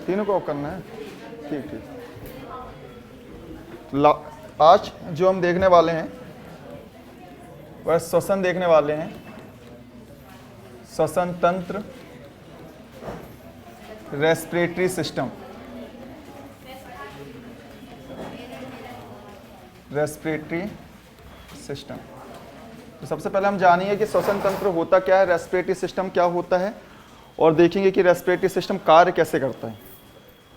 तीनों को करना है, ठीक ठीक। आज जो हम देखने वाले हैं वह श्वसन देखने वाले हैं, श्वसन तंत्र, रेस्पिरेटरी सिस्टम, रेस्पिरेटरी सिस्टम। तो सबसे पहले हम जानिए कि श्वसन तंत्र होता क्या है, रेस्पिरेटरी सिस्टम क्या होता है, और देखेंगे कि रेस्पिरेटरी सिस्टम कार्य कैसे करता है।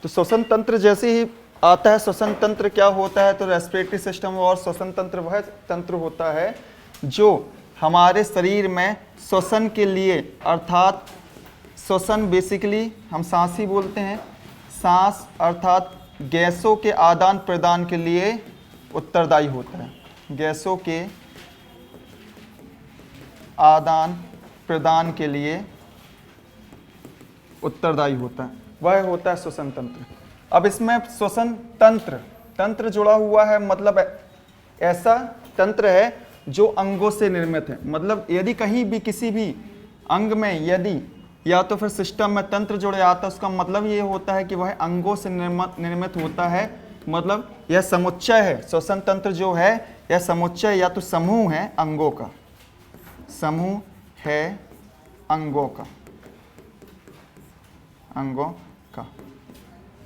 तो श्वसन तंत्र जैसे ही आता है, श्वसन तंत्र क्या होता है, तो रेस्पिरेटरी सिस्टम और श्वसन तंत्र वह तंत्र होता है जो हमारे शरीर में श्वसन के लिए, अर्थात श्वसन बेसिकली हम सांस ही बोलते हैं, सांस अर्थात गैसों के आदान प्रदान के लिए उत्तरदायी होता है, गैसों के आदान प्रदान के लिए उत्तरदायी होता है, वह होता है श्वसन तंत्र। अब इसमें श्वसन तंत्र, तंत्र जुड़ा हुआ है, मतलब ऐसा तंत्र है जो अंगों से निर्मित है। मतलब यदि कहीं भी किसी भी अंग में यदि या तो फिर सिस्टम में तंत्र जुड़ जाता है, उसका मतलब ये होता है कि वह अंगों से निर्मित होता है। मतलब यह समुच्चय है, श्वसन तंत्र जो है यह समुच्चय या तो समूह है अंगों का, समूह है अंगों का, अंगों का।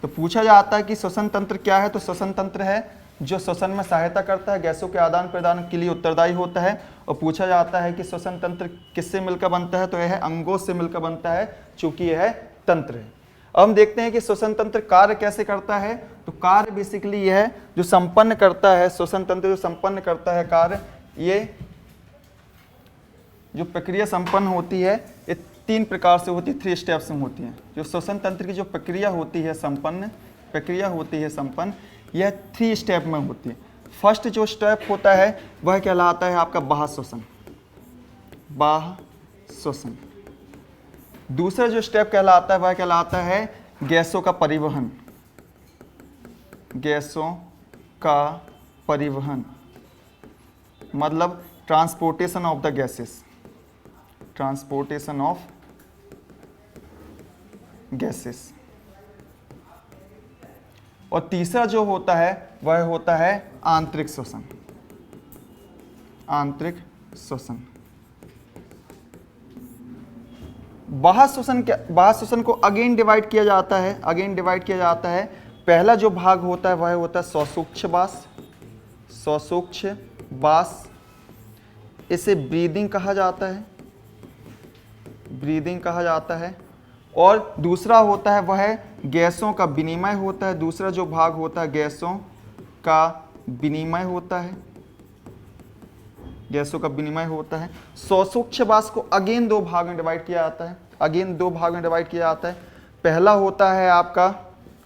तो पूछा जाता है कि श्वसन तंत्र क्या है, तो श्वसन तंत्र है जो श्वसन में सहायता करता है, गैसों के आदान प्रदान के लिए उत्तरदायी होता है। और पूछा जाता है कि श्वसन तंत्र किससे मिलकर बनता है, तो यह अंगों से मिलकर बनता है, चूंकि यह तंत्र है। अब हम देखते हैं कि श्वसन तंत्र कार्य कैसे करता है। तो कार्य बेसिकली यह जो संपन्न करता है, श्वसन तंत्र जो संपन्न करता है कार्य, ये जो प्रक्रिया संपन्न होती है ये 3 प्रकार से होती है, 3 स्टेप्स में होती है। जो श्वसन तंत्र की जो प्रक्रिया होती है संपन्न, प्रक्रिया होती है संपन्न, यह 3 स्टेप में होती है। फर्स्ट जो स्टेप होता है वह कहलाता है आपका बाह्य श्वसन, बाह्य श्वसन। दूसरा जो स्टेप कहलाता है वह कहलाता है गैसों का परिवहन, गैसों का परिवहन, मतलब transportation of the gases, transportation of gases. और तीसरा जो होता है वह होता है आंतरिक श्वसन, आंतरिक श्वसन। बाह्य श्वसन क्या, बाह्य श्वसन को अगेन डिवाइड किया जाता है, अगेन डिवाइड किया जाता है। पहला जो भाग होता है वह होता है स्वसूक्ष्मवास, स्वसूक्ष्मवास, इसे ब्रीदिंग कहा जाता है, ब्रीदिंग कहा जाता है। और दूसरा होता है वह गैसों का विनिमय होता है, दूसरा जो भाग होता है गैसों का विनिमय होता है, गैसों का विनिमय होता है। स्वसूक्ष्मवास को अगेन 2 भाग में डिवाइड किया जाता है, अगेन 2 भाग में डिवाइड किया जाता है। पहला होता है आपका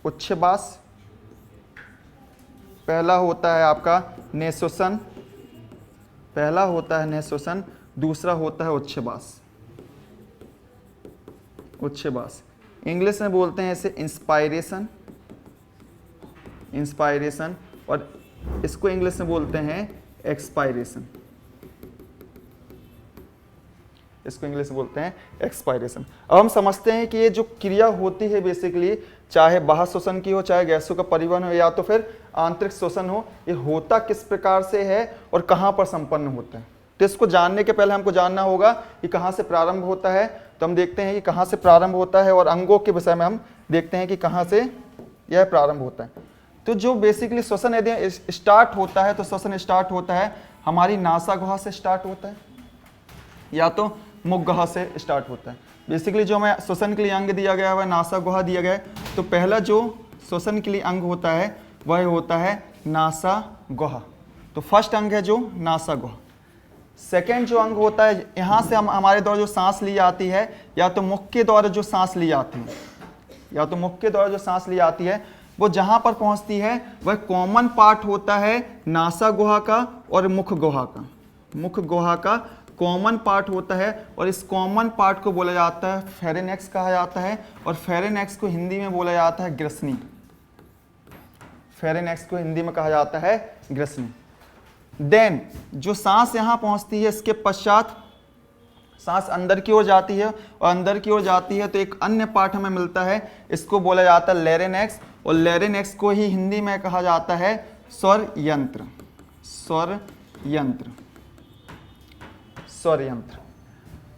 उच्छ्वास, पहला होता है आपका निःश्वसन, पहला होता है निःश्वसन, दूसरा होता है उच्छ्वास, उच्छ्वास। इंग्लिश में बोलते हैं इसे इंस्पायरेशन, इंस्पायरेशन, और इसको इंग्लिश में बोलते हैं एक्सपायरेशन, इसको इंग्लिश में बोलते हैं एक्सपायरेशन। अब हम समझते हैं कि ये जो क्रिया होती है बेसिकली, चाहे बाह्य श्वसन की हो, चाहे गैसों का परिवहन हो, या तो फिर आंतरिक श्वसन हो, ये होता किस प्रकार से है और कहाँ पर संपन्न होता है। तो इसको जानने के पहले हमको जानना होगा कि कहाँ से प्रारंभ होता है। तो हम देखते हैं कि कहाँ से प्रारंभ होता है, और अंगों के विषय में हम देखते हैं कि कहाँ से यह प्रारंभ होता है। तो जो बेसिकली श्वसन यदि स्टार्ट होता है, तो श्वसन स्टार्ट होता है हमारी नासा गुहा से स्टार्ट होता है, या तो मुख गुहा से स्टार्ट होता है। बेसिकली जो हमें श्वसन के लिए अंग दिया गया है वह नासा गुहा दिया गया है। तो पहला जो श्वसन के लिए अंग होता है वह होता है नासा गुहा। तो फर्स्ट अंग है जो नासा गुहा। सेकेंड जो अंग होता है, यहाँ से हम हमारे द्वारा जो सांस ली जाती है, या तो मुख के द्वारा जो सांस ली जाती है, या तो मुख के द्वारा जो सांस ली जाती है, वो जहाँ पर पहुँचती है वह कॉमन पार्ट होता है नासा गुहा का और मुख गुहा का, मुख गुहा का कॉमन पार्ट होता है। और इस कॉमन पार्ट को बोला जाता है फेरेनेक्स कहा जाता है, और फेरेनेक्स को हिंदी में बोला जाता है ग्रसनी, फेरेनेक्स को हिंदी में कहा जाता है ग्रसनी। देन जो सांस यहाँ पहुँचती है, इसके पश्चात सांस अंदर की ओर जाती है और अंदर की ओर जाती है तो एक अन्य पार्ट हमें मिलता है, इसको बोला जाता है लैरिंक्स, और लैरिंक्स को ही हिंदी में कहा जाता है स्वर यंत्र। स्वर यंत्र, स्वर यंत्र,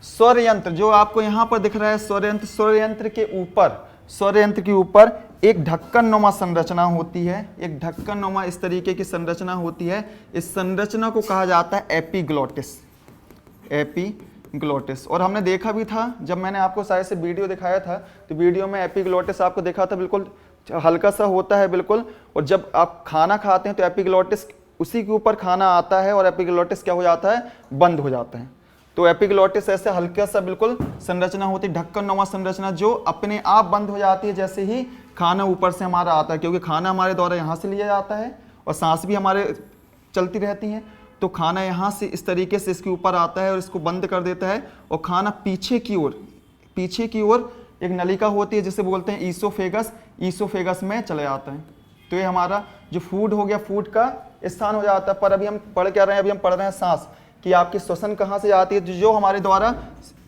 स्वर यंत्र जो आपको यहां पर दिख रहा है स्वर यंत्र, स्वर यंत्र के ऊपर, स्वर यंत्र के ऊपर एक ढक्कन नुमा संरचना होती है, एक ढक्कन नुमा इस तरीके की संरचना होती है। इस संरचना को कहा जाता है एपिग्लोटिस, एपिग्लोटिस। और हमने देखा भी था जब मैंने आपको शायद से वीडियो दिखाया था, तो वीडियो में एपिग्लोटिस आपको देखा था, बिल्कुल हल्का सा होता है बिल्कुल, और जब आप खाना खाते हैं तो एपिग्लोटिस उसी के ऊपर खाना आता है और एपिग्लोटिस क्या हो जाता है, बंद हो जाता है। तो एपिग्लोटिस ऐसे हल्का सा बिल्कुल संरचना होती है, ढक्कन नुमा संरचना, जो अपने आप बंद हो जाती है जैसे ही खाना ऊपर से हमारा आता है, क्योंकि खाना हमारे द्वारा यहाँ से लिया जाता है और सांस भी हमारे चलती रहती है, तो खाना यहाँ से इस तरीके से इसके ऊपर आता है और इसको बंद कर देता है, और खाना पीछे की ओर एक नलिका होती है जिसे बोलते हैं ईसोफेगस, ईसोफेगस में चला जाता है। तो ये हमारा जो फूड हो गया, फूड का स्थान हो जाता है। पर अभी हम पढ़ क्या रहे हैं, अभी हम पढ़ रहे हैं सांस कि आपकी श्वसन कहाँ से जाती है, जो हमारे द्वारा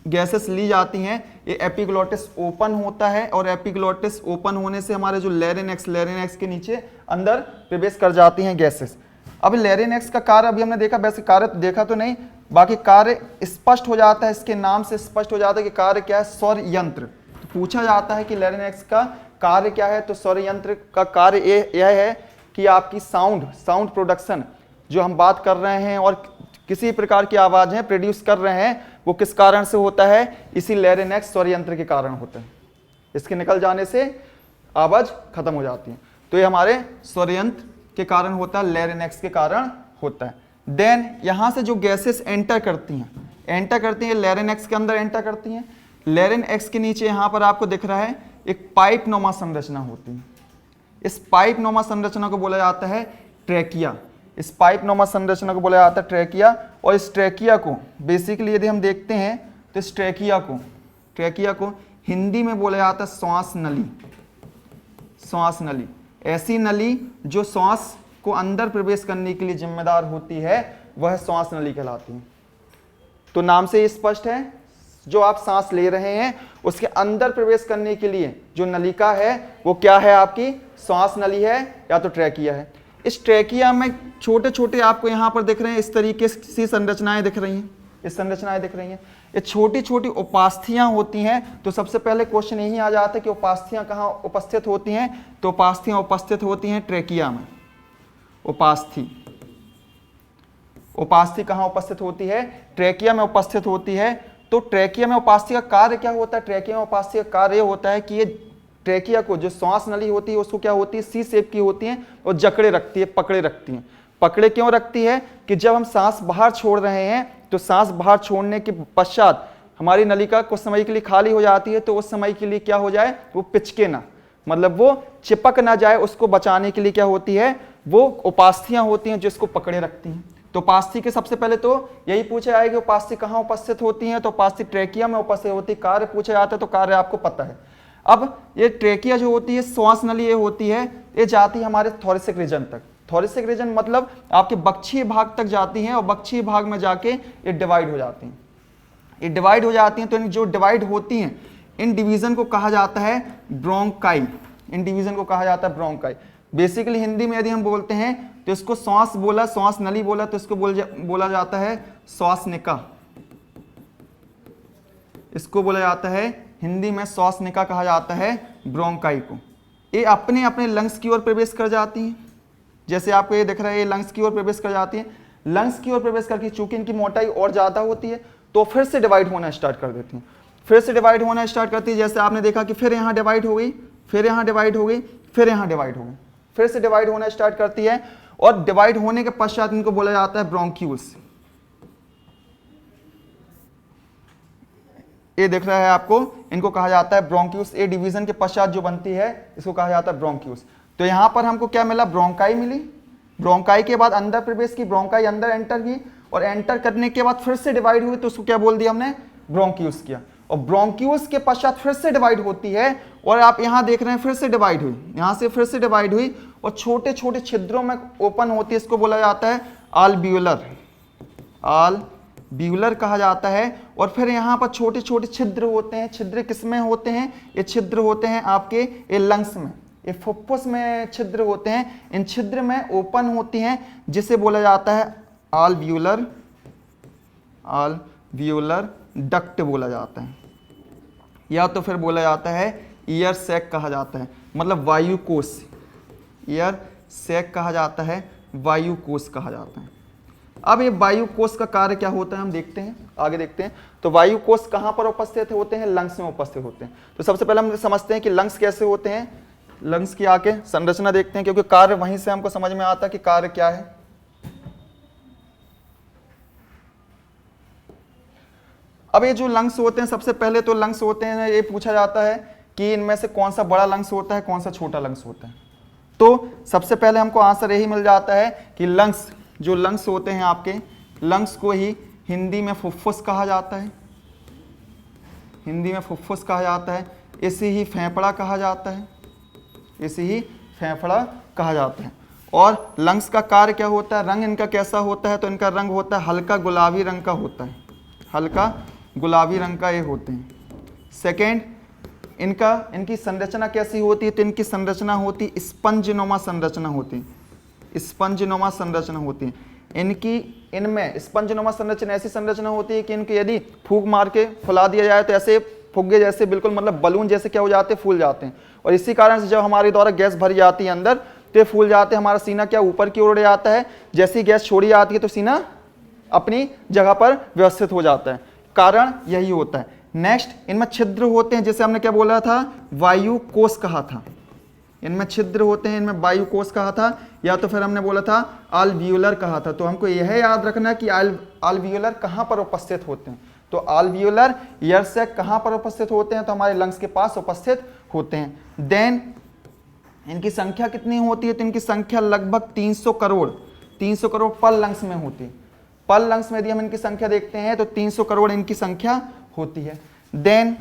गैसेस ली जाती हैं, ये एपिग्लोटिस ओपन होता है, और एपिग्लोटिस ओपन होने से हमारे जो लैरिंक्स के नीचे अंदर प्रवेश कर जाती हैं गैसेस। अब लैरिंक्स का कार्य अभी हमने देखा, वैसे कार्य देखा तो नहीं, बाकी कार्य स्पष्ट हो जाता है, इसके नाम से स्पष्ट हो जाता है कि कार्य क्या है, स्वर यंत्र। तो पूछा जाता है कि लैरिंक्स का कार्य क्या है, तो स्वर यंत्र का कार्य यह है कि आपकी साउंड प्रोडक्शन जो हम बात कर रहे हैं और किसी प्रकार की आवाजें प्रोड्यूस कर रहे हैं, वो किस कारण से होता है, इसी लैरिंक्स स्वर यंत्र के कारण होता है। इसके निकल जाने से आवाज खत्म हो जाती है, तो ये हमारे स्वर यंत्र के कारण होता है, लैरिंक्स के कारण होता है। देन यहां से जो गैसेस एंटर करती हैं लैरिंक्स के अंदर एंटर करती हैं। लैरिंक्स के नीचे यहां पर आपको दिख रहा है एक पाइप नुमा संरचना होती है। इस पाइप नुमा संरचना को बोला जाता है ट्रैकिया। इस पाइप नुमा संरचना को बोला जाता है ट्रैकिया, और इस ट्रैकिया को बेसिकली यदि हम देखते हैं तो इस ट्रैकिया को हिंदी में बोला जाता है श्वास नली। श्वास नली, ऐसी नली जो श्वास को अंदर प्रवेश करने के लिए जिम्मेदार होती है, वह श्वास नली कहलाती है। तो नाम से स्पष्ट है, जो आप सांस ले रहे हैं उसके अंदर प्रवेश करने के लिए जो नलिका है वो क्या है, आपकी श्वास नली है या तो ट्रैकिया है। इस ट्रैकिया में छोटे छोटे आपको यहाँ पर दिख रहे हैं, इस तरीके से संरचनाएं दिख रही हैं, इस संरचनाएं दिख रही हैं, ये छोटी छोटी उपास्थियां होती हैं। तो सबसे पहले क्वेश्चन यही आ जाता है कि उपास्थियां कहाँ उपस्थित होती हैं, तो उपास्थियां उपस्थित होती हैं ट्रैकिया में। उपास्थि कहाँ उपस्थित होती है, ट्रैकिया में उपस्थित होती है। तो ट्रैकिया में उपास्थि का कार्य क्या होता है, ट्रैकिया में उपास्थि का कार्य होता है कि ये ट्रैकिया को जो श्वास नली होती है उसको क्या होती है, सी शेप की होती है और जकड़े रखती है, पकड़े रखती है। पकड़े क्यों रखती है कि जब हम सांस बाहर छोड़ रहे हैं तो सांस बाहर छोड़ने के पश्चात हमारी नलिका कुछ समय के लिए खाली हो जाती है, तो उस समय के लिए क्या हो जाए, वो पिचके ना, मतलब वो चिपक ना जाए, उसको बचाने के लिए क्या होती है, वो उपास्थियां होती हैं जिसको पकड़े रखती हैं। तो उपास्थि के सबसे पहले तो यही पूछा जाएगा कि उपास्थि कहाँ उपस्थित होती हैं, तो उपास्थि ट्रैकिया में उपस्थित होती है। कार्य पूछा जाता है तो कार्य आपको पता है। अब ये ट्रैकिया जो होती है, श्वास नली ये होती है, ये जाती है हमारे थोरेसिक रीजन तक। थोरेसिक रीजन मतलब आपके बक्षीय भाग तक जाती हैं और बक्षीय भाग में जाके ये डिवाइड हो जाती हैं। ये डिवाइड हो जाती हैं, तो इन जो डिवाइड होती हैं इन डिवीजन को कहा जाता है ब्रोंकाई। इन डिवीजन को कहा जाता है ब्रोंकाई। बेसिकली हिंदी में यदि हम बोलते हैं तो इसको श्वास नली बोला तो इसको बोला जाता है श्वासनिका। इसको बोला जाता है हिंदी में श्वासनिका कहा जाता है ब्रोंकाई को। ये अपने अपने लंग्स की ओर प्रवेश कर जाती हैं, जैसे आपको ये दिख रहा है, ये लंग्स की ओर प्रवेश कर जाती हैं। लंग्स की ओर प्रवेश करके चूंकि इनकी मोटाई और ज्यादा होती है तो फिर से डिवाइड होना स्टार्ट कर देती हैं, फिर से डिवाइड होना स्टार्ट करती है। जैसे आपने देखा कि फिर यहाँ डिवाइड हो गई, फिर यहाँ डिवाइड हो गई, फिर यहाँ डिवाइड हो गई, फिर से डिवाइड होना स्टार्ट करती है। और डिवाइड होने के पश्चात इनको बोला जाता है ब्रोंक्यूल्स। ये दिख रहा है आपको, इनको कहा जाता है ब्रोंक्यूल्स। ए डिवीजन के पश्चात जो बनती है इसको कहा जाता है ब्रोंक्यूल्स। तो यहां पर हमको क्या मिला, ब्रोंकाई मिली। ब्रोंकाई के बाद अंदर प्रवेश की, ब्रोंकाई अंदर एंटर की और एंटर करने के बाद फिर से डिवाइड हुई, तो उसको क्या बोल दिया हमने, ब्रोंक्यूल्स किया। और ब्रोंक्यूल्स के पश्चात फिर से डिवाइड होती है और आप यहां देख रहे हैं फिर से डिवाइड हुई, यहां से फिर से डिवाइड हुई और छोटे छोटे छिद्रों में ओपन होती है। इसको बोला जाता है आल्वियोलर, व्यूलर कहा जाता है। और फिर यहाँ पर छोटे छोटे छिद्र होते हैं। छिद्र किसमें होते हैं? ये छिद्र होते हैं आपके ये लंग्स में, ये फुफ्फुस में छिद्र होते हैं। इन छिद्र में ओपन होती हैं जिसे बोला जाता है alveolar डक्ट बोला जाता है, या तो फिर बोला जाता है ईयर सैक कहा जाता है, मतलब वायु कोश। ईयर सैक कहा जाता है, वायु कोश कहा जाता है। अब ये वायु कोश का कार्य क्या होता है हम देखते हैं, आगे देखते हैं। तो वायु कोश कहाँ पर उपस्थित होते हैं? लंग्स में उपस्थित होते हैं। तो सबसे पहले हम समझते हैं कि लंग्स कैसे होते हैं। लंग्स की आके संरचना देखते हैं, क्योंकि कार्य वहीं से हमको समझ में आता है कि कार्य क्या है। अब ये जो लंग्स होते हैं, सबसे पहले तो लंग्स होते हैं, ये पूछा जाता है कि इनमें से कौन सा बड़ा लंग्स होता है, कौन सा छोटा लंग्स होता है। तो सबसे पहले हमको आंसर यही मिल जाता है कि लंग्स, जो लंग्स होते हैं आपके, लंग्स को ही हिंदी में फुफ्फुस कहा जाता है। हिंदी में फुफ्फुस कहा जाता है। इसे ही फेफड़ा कहा जाता है, इसे ही फेफड़ा कहा जाता है। और लंग्स का कार्य क्या होता है, रंग इनका कैसा होता है? तो इनका रंग होता है हल्का गुलाबी रंग का होता है, हल्का गुलाबी रंग का ये होते हैं। सेकेंड, इनकी संरचना कैसी होती है? तो इनकी संरचना होती स्पंजनुमा संरचना होती है, स्पंजनुमा संरचना होती है इनमें स्पंजनुमा संरचना ऐसी संरचना होती है कि इनके यदि फूंक मार के फुला दिया जाए तो ऐसे फुग्गे जैसे, बिल्कुल मतलब बलून जैसे क्या हो जाते हैं, फूल जाते हैं। और इसी कारण से जब हमारे द्वारा गैस भरी जाती है अंदर तो ये फूल जाते हैं, हमारा सीना क्या ऊपर की ओर उड़ जाता है। जैसी गैस छोड़ी जाती है तो सीना अपनी जगह पर व्यवस्थित हो जाता है, कारण यही होता है। नेक्स्ट, इनमें छिद्र होते हैं, जैसे हमने क्या बोला था, वायु कोश कहा था। इनमें छिद्र होते हैं, इनमें वायु कोश कहा था, या तो फिर हमने बोला था alveolar कहा था। तो हमको यह याद रखना है कि alveolar कहाँ पर उपस्थित होते हैं। तो alveolar ईयर सैक कहाँ पर उपस्थित होते हैं? तो हमारे लंग्स के पास उपस्थित होते हैं। देन इनकी संख्या कितनी होती है? तो इनकी संख्या लगभग 300 करोड़ पर लंग्स में होती है। पर लंग्स में यदि हम इनकी संख्या देखते हैं तो 300 करोड़ इनकी संख्या होती है। देन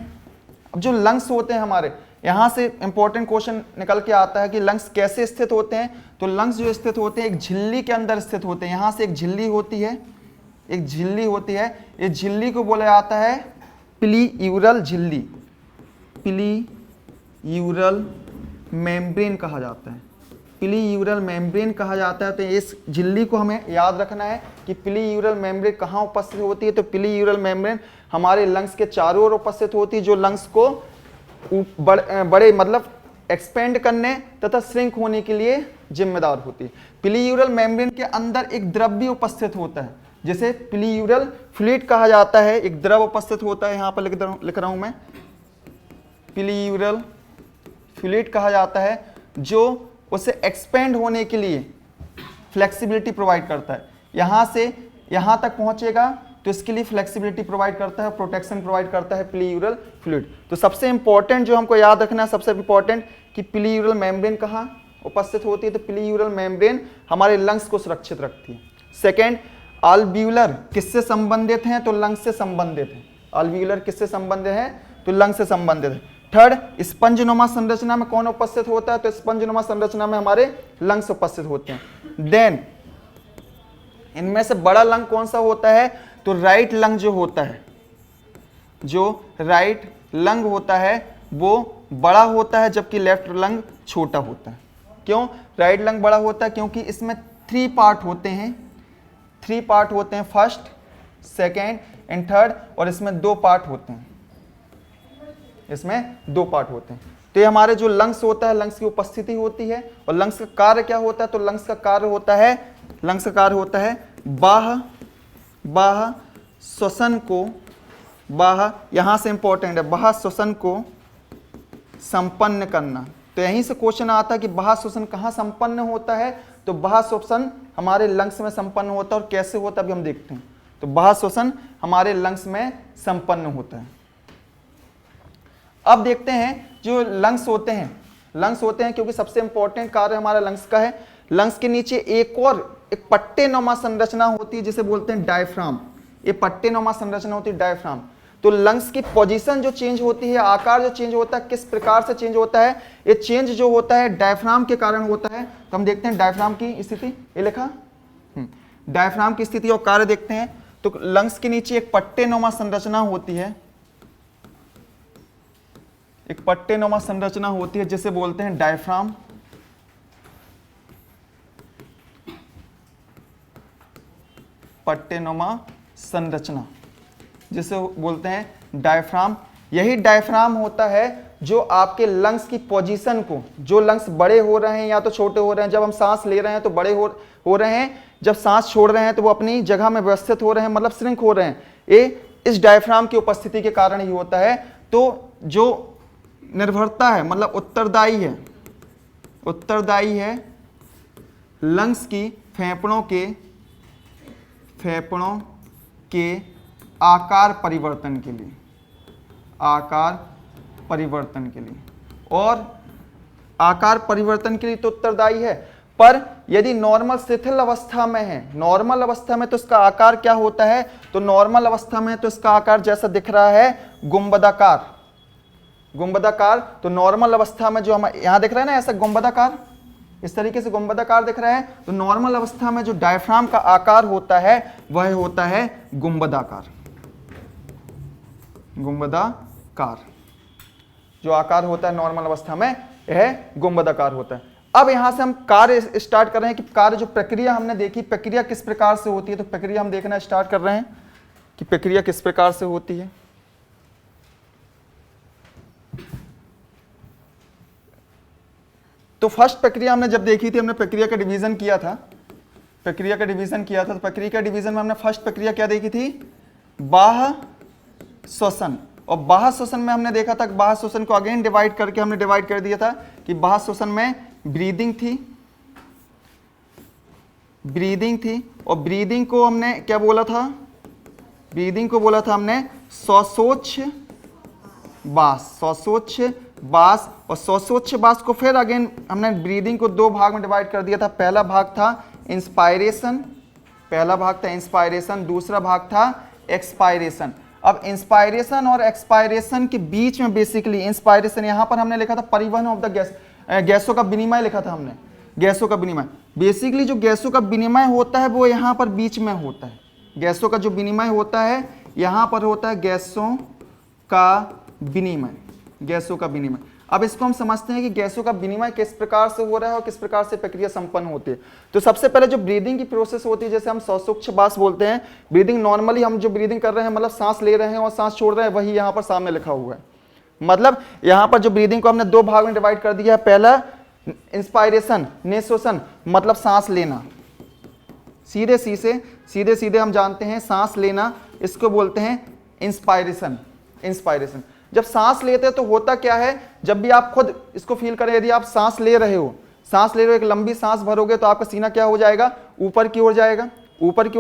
अब जो लंग्स होते हैं हमारे, यहां से इंपॉर्टेंट क्वेश्चन निकल के आता है कि लंग्स कैसे स्थित होते हैं। तो लंग्स जो स्थित होते हैं एक झिल्ली के अंदर स्थित होते हैं। यहां से एक झिल्ली होती है, एक झिल्ली होती है। इस झिल्ली को बोला जाता है प्लीयूरल झिल्ली, प्लीयूरल मेम्ब्रेन कहा जाता है, प्लीयूरल मेम्ब्रेन कहा जाता है। तो इस झिल्ली को हमें याद रखना है कि प्लीयूरल मेम्ब्रेन कहाँ उपस्थित होती है। तो प्लीयूरल मेम्ब्रेन हमारे लंग्स के चारों ओर उपस्थित होती है, जो लंग्स को बड़े मतलब एक्सपेंड करने तथा श्रिंक होने के लिए जिम्मेदार होती है। प्लीयूरल मेम्ब्रेन के अंदर एक द्रव भी उपस्थित होता है, जिसे प्लीयूरल फ्लूइड कहा जाता है। एक द्रव उपस्थित होता है, यहाँ पर लिख रहा हूं मैं, प्लीयूरल फ्लूइड कहा जाता है, जो उसे एक्सपेंड होने के लिए फ्लेक्सिबिलिटी प्रोवाइड करता है। यहाँ से यहाँ तक पहुँचेगा तो इसके लिए फ्लेक्सिबिलिटी प्रोवाइड करता है, प्रोटेक्शन प्रोवाइड करता है प्लीयूरल फ्लूइड। तो सबसे इंपॉर्टेंट जो हमको याद रखना है, सबसे इंपॉर्टेंट कि प्लीयूरल मेम्ब्रेन कहाँ उपस्थित होती है। तो प्लीयूरल मेम्ब्रेन हमारे लंग्स को सुरक्षित रखती है। सेकेंड, alveolar किससे संबंधित हैं? तो लंग्स से संबंधित है। alveolar किससे संबंधित है? तो लंग्स से संबंधित है। थर्ड, स्पंजनुमा संरचना में कौन उपस्थित होता है? तो स्पंजनुमा संरचना में हमारे लंग्स उपस्थित होते हैं। देन इनमें से बड़ा लंग कौन सा होता है? तो राइट लंग जो होता है, जो राइट लंग होता है वो बड़ा होता है, जबकि लेफ्ट लंग छोटा होता है। क्यों राइट लंग बड़ा होता है? क्योंकि इसमें 3 पार्ट होते हैं, 3 पार्ट होते हैं, फर्स्ट, सेकेंड एंड थर्ड, और इसमें 2 पार्ट होते हैं, इसमें 2 पार्ट होते हैं। तो ये हमारे जो लंग्स होता है, लंग्स की उपस्थिति होती है। और लंग्स का कार्य क्या होता है? तो लंग्स का कार्य होता है बाह्य श्वसन को, बाह्य, यहां से इंपॉर्टेंट है, बाह्य श्वसन को संपन्न करना। तो यहीं से क्वेश्चन आता है कि बाह्य श्वसन कहाँ संपन्न होता है। तो बाह्य श्वसन हमारे लंग्स में संपन्न होता है। और कैसे होता है अभी हम देखते हैं। तो बाह्य श्वसन हमारे लंग्स में संपन्न होता है। अब देखते हैं जो लंग्स होते हैं, क्योंकि सबसे इंपॉर्टेंट कार्य हमारा लंग्स का है। लंग्स के नीचे एक पट्टेनुमा संरचना होती है, जिसे बोलते हैं डायफ्राम। ये पट्टेनुमा संरचना होती है, डायफ्राम। तो लंग्स की पोजीशन जो चेंज होती है, आकार जो चेंज होता है, किस प्रकार से चेंज होता है? ये चेंज जो होता है डायफ्राम के कारण होता है। तो हम देखते हैं डायफ्राम की स्थिति, ये लिखा, डायफ्राम की स्थिति और कार्य देखते हैं। तो लंग्स के नीचे एक पट्टेनुमा संरचना होती है, एक पट्टेनुमा संरचना होती है जिसे बोलते हैं डायफ्राम। पट्टेनुमा संरचना जिसे बोलते हैं डायफ्राम। यही डायफ्राम होता है जो आपके लंग्स की पोजीशन को, जो लंग्स बड़े हो रहे हैं या तो छोटे हो रहे हैं, जब हम सांस ले रहे हैं तो बड़े हो रहे हैं, जब सांस छोड़ रहे हैं तो वो अपनी जगह में व्यवस्थित हो रहे हैं, मतलब श्रिंक हो रहे हैं। ये इस डायफ्राम की उपस्थिति के कारण ही होता है। तो जो निर्भरता है, मतलब उत्तरदायी है लंग्स की फेफड़ों के आकार परिवर्तन के लिए, और आकार परिवर्तन के लिए तो उत्तरदायी है। पर यदि नॉर्मल शिथिल अवस्था में है, नॉर्मल अवस्था में तो इसका आकार क्या होता है, तो नॉर्मल अवस्था में तो इसका आकार जैसा दिख रहा है गुंबदाकार। तो नॉर्मल अवस्था में जो हम यहां दिख रहा है ना, ऐसा गुंबदाकार, इस तरीके से गुंबदाकार दिख रहा है। तो नॉर्मल अवस्था में जो डायफ्राम का आकार होता है वह होता है गुंबदाकार। जो आकार होता है नॉर्मल अवस्था में यह गुंबदाकार होता है। अब यहां से हम कार्य स्टार्ट कर रहे हैं कि कार्य जो प्रक्रिया हमने देखी, प्रक्रिया किस प्रकार से होती है। तो प्रक्रिया हम देखना स्टार्ट कर रहे हैं कि प्रक्रिया किस प्रकार से होती है। तो फर्स्ट प्रक्रिया हमने जब देखी थी, हमने प्रक्रिया का डिवीजन किया था। तो प्रक्रिया का डिवीजन में हमने फर्स्ट प्रक्रिया क्या देखी थी, बाह्य श्वसन। और बाह्य श्वसन में हमने देखा था, बाह्य श्वसन को अगेन डिवाइड करके हमने डिवाइड कर दिया था कि बाह्य श्वसन में ब्रीदिंग थी, और ब्रीदिंग को हमने क्या बोला था, ब्रीदिंग को बोला था हमने श्वासोच्छ्वास, और श्वासोच्छ्वास को फिर अगेन हमने ब्रीदिंग को दो भाग में डिवाइड कर दिया था। पहला भाग था इंस्पायरेशन, दूसरा भाग था एक्सपायरेशन। अब इंस्पायरेशन और एक्सपायरेशन के बीच में बेसिकली, इंस्पायरेशन यहां पर हमने लिखा था परिवहन ऑफ द गैस, गैसों का विनिमय लिखा था हमने, गैसों का विनिमय। बेसिकली जो गैसों का विनिमय होता है वो यहां पर बीच में होता है। गैसों का जो विनिमय होता है यहां पर होता है गैसों का विनिमय। अब इसको हम समझते हैं कि गैसों का विनिमय किस प्रकार से हो रहा है और किस प्रकार से प्रक्रिया संपन्न होती है। तो सबसे पहले जो ब्रीदिंग की प्रोसेस होती है, जैसे हम श्वासोच्छ्वास बोलते हैं, ब्रीदिंग नॉर्मली हम जो ब्रीदिंग कर रहे हैं, मतलब सांस ले रहे हैं और सांस छोड़ रहे हैं, वही यहाँ पर सामने लिखा हुआ है। मतलब यहाँ पर जो ब्रीदिंग को हमने दो भाग में डिवाइड कर दिया है। पहला इंस्पायरेशन, निश्वसन, मतलब सांस लेना, सीधे सीधे हम जानते हैं सांस लेना, इसको बोलते हैं इंस्पायरेशन। जब सांस लेते हैं तो होता क्या है, जब भी आप खुद इसको फील करें, यदि आप सांस ले रहे हो, एक लंबी सांस भरोगे तो आपका सीना क्या हो जाएगा, ऊपर की ओर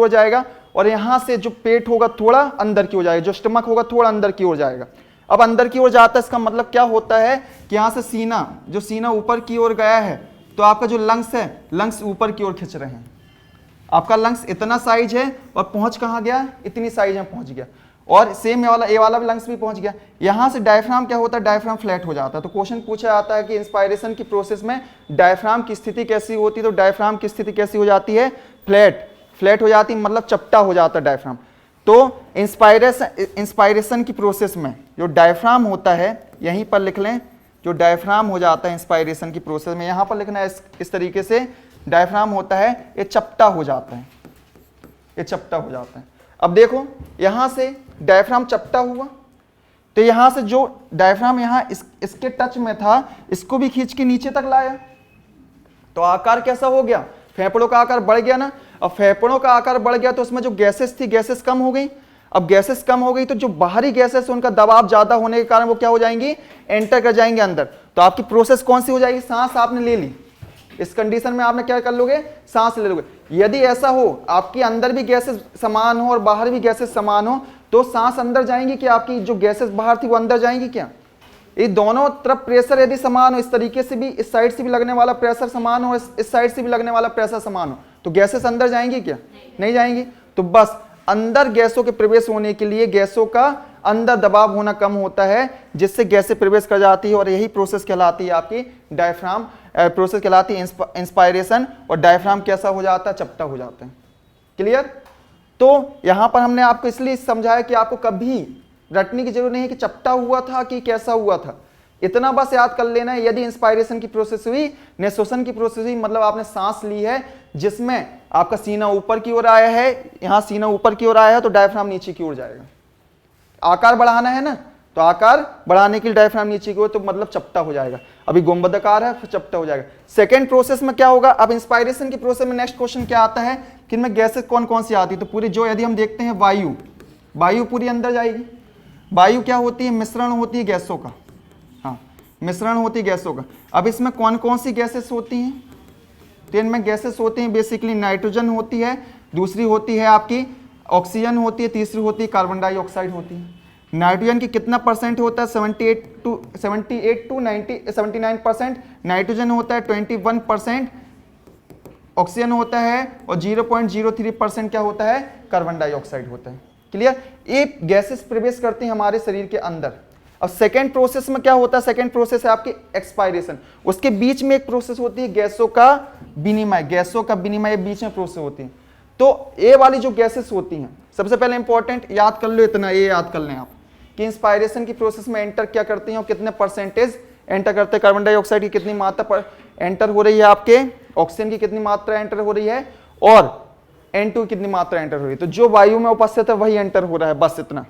जाएगा, और यहां से जो पेट होगा थोड़ा अंदर की ओर जाएगा, जो स्टमक होगा थोड़ा अंदर की ओर जाएगा। अब अंदर की ओर जाता है, इसका मतलब क्या होता है कि यहां से सीना ऊपर की ओर गया है, तो आपका जो लंग्स है, लंग्स ऊपर की ओर खिंच रहे हैं। आपका लंग्स इतना साइज है और पहुंच कहां गया, इतनी साइज में पहुंच गया, और सेम ये वाला भी लंग्स भी पहुंच गया। यहां से डायफ्राम क्या होता है, डायफ्राम फ्लैट हो जाता है। तो क्वेश्चन पूछा जाता है कि इंस्पायरेशन की प्रोसेस में डायफ्राम की स्थिति कैसी होती है। तो डायफ्राम की स्थिति कैसी हो जाती है, फ्लैट हो जाती है, मतलब चपटा हो जाता है डायफ्राम। तो इंस्पायरेशन की प्रोसेस में जो डायफ्राम होता है, यहीं पर लिख लें, जो डायफ्राम हो जाता है इंस्पायरेशन की प्रोसेस में, यहां पर लिखना है इस तरीके से, डायफ्राम होता है, ये चपटा हो जाता है। अब देखो यहां से डायफ्राम चपटा हुआ, तो यहां से जो डायफ्राम यहां इसके टच में था, इसको भी खींच के नीचे तक लाया, तो आकार कैसा हो गया, फेफड़ों का आकार बढ़ गया ना। अब फेफड़ों का आकार बढ़ गया तो उसमें जो गैसेस थी, गैसेस कम हो गई। अब गैसेस कम हो गई तो जो बाहरी गैसेस, उनका दबाव ज्यादा होने के कारण वो क्या हो जाएंगी, एंटर कर जाएंगे अंदर। तो आपकी प्रोसेस कौन सी हो जाएगी, सांस आपने ले ली, इस कंडीशन में आपने क्या कर लोगे, सांस ले लोगे। यदि ऐसा हो, आपके अंदर भी गैसेस समान हो और बाहर भी गैसेस समान हो, तो सांस अंदर जाएंगी क्या, आपकी जो गैसेस बाहर थी वो अंदर जाएंगी क्या। ये दोनों तरफ प्रेशर यदि समान हो, इस तरीके से भी, इस साइड से भी लगने वाला प्रेशर समान हो, इस साइड से भी लगने वाला प्रेशर समान हो, तो गैसेस अंदर जाएंगी क्या, नहीं जाएंगी। तो बस अंदर गैसों के प्रवेश होने के लिए गैसों का अंदर दबाव होना कम होता है, जिससे गैसें प्रवेश कर जाती है, और यही प्रोसेस कहलाती है आपकी डायफ्राम प्रोसेस कहलाती है इंस्पायरेशन। और डायफ्राम कैसा हो जाता है, चपटा हो जाता है। क्लियर। तो यहां पर हमने आपको इसलिए समझाया कि आपको कभी रटने की जरूरत नहीं है कि चपटा हुआ था कि कैसा हुआ था, इतना बस याद कर लेना है। यदि इंस्पायरेशन की प्रोसेस हुई, निश्वसन की प्रोसेस हुई, मतलब आपने सांस ली है जिसमें आपका सीना ऊपर की ओर आया है, यहां सीना ऊपर की ओर आया है तो डायफ्राम नीचे की ओर जाएगा। आकार बढ़ाना है ना, तो आकार बढ़ाने के लिए डायफ्राम नीचे की ओर, तो मतलब चपटा हो जाएगा। अभी गुंबदाकार है फिर चपटा हो जाएगा। सेकेंड प्रोसेस में क्या होगा, अब इंस्पायरेशन की प्रोसेस में नेक्स्ट क्वेश्चन क्या आता है कि इनमें गैसेस कौन कौन सी आती है, तो पूरी जो यदि हम देखते हैं वायु पूरी अंदर जाएगी। वायु क्या होती है, मिश्रण होती है गैसों का, हाँ मिश्रण होती है गैसों का। अब इसमें कौन कौन सी गैसेस होती हैं, तो इनमें गैसेस होती हैं बेसिकली नाइट्रोजन होती है, दूसरी होती है आपकी ऑक्सीजन होती है, तीसरी होती है कार्बन डाइऑक्साइड होती है। नाइट्रोजन की कितना परसेंट होता है, 78 टू 79%, नाइट्रोजन होता है 21%, ऑक्सीजन होता है और 0.03% क्या होता है, कार्बन डाइऑक्साइड होता है। क्लियर, ये गैसेस प्रवेश करती हैं हमारे शरीर के अंदर। अब सेकेंड प्रोसेस में क्या होता है, सेकेंड प्रोसेस है आपकी एक्सपायरेशन। उसके बीच में एक प्रोसेस होती है गैसों का विनिमय, बीच में प्रोसेस होती है। तो ये वाली जो गैसेस होती हैं, सबसे पहले इंपॉर्टेंट याद कर लो, इतना ये याद कर लें आप कि इंस्पायरेशन की प्रोसेस में एंटर क्या करती हैं और कितने परसेंटेज एंटर करते हैं। कार्बन डाइऑक्साइड की कितनी मात्रा पर एंटर हो रही है, आपके ऑक्सीजन की कितनी मात्रा एंटर हो रही है और N2 कितनी मात्रा एंटर हो रही है। तो जो वायु में उपस्थित है वही एंटर हो रहा है, बस इतना।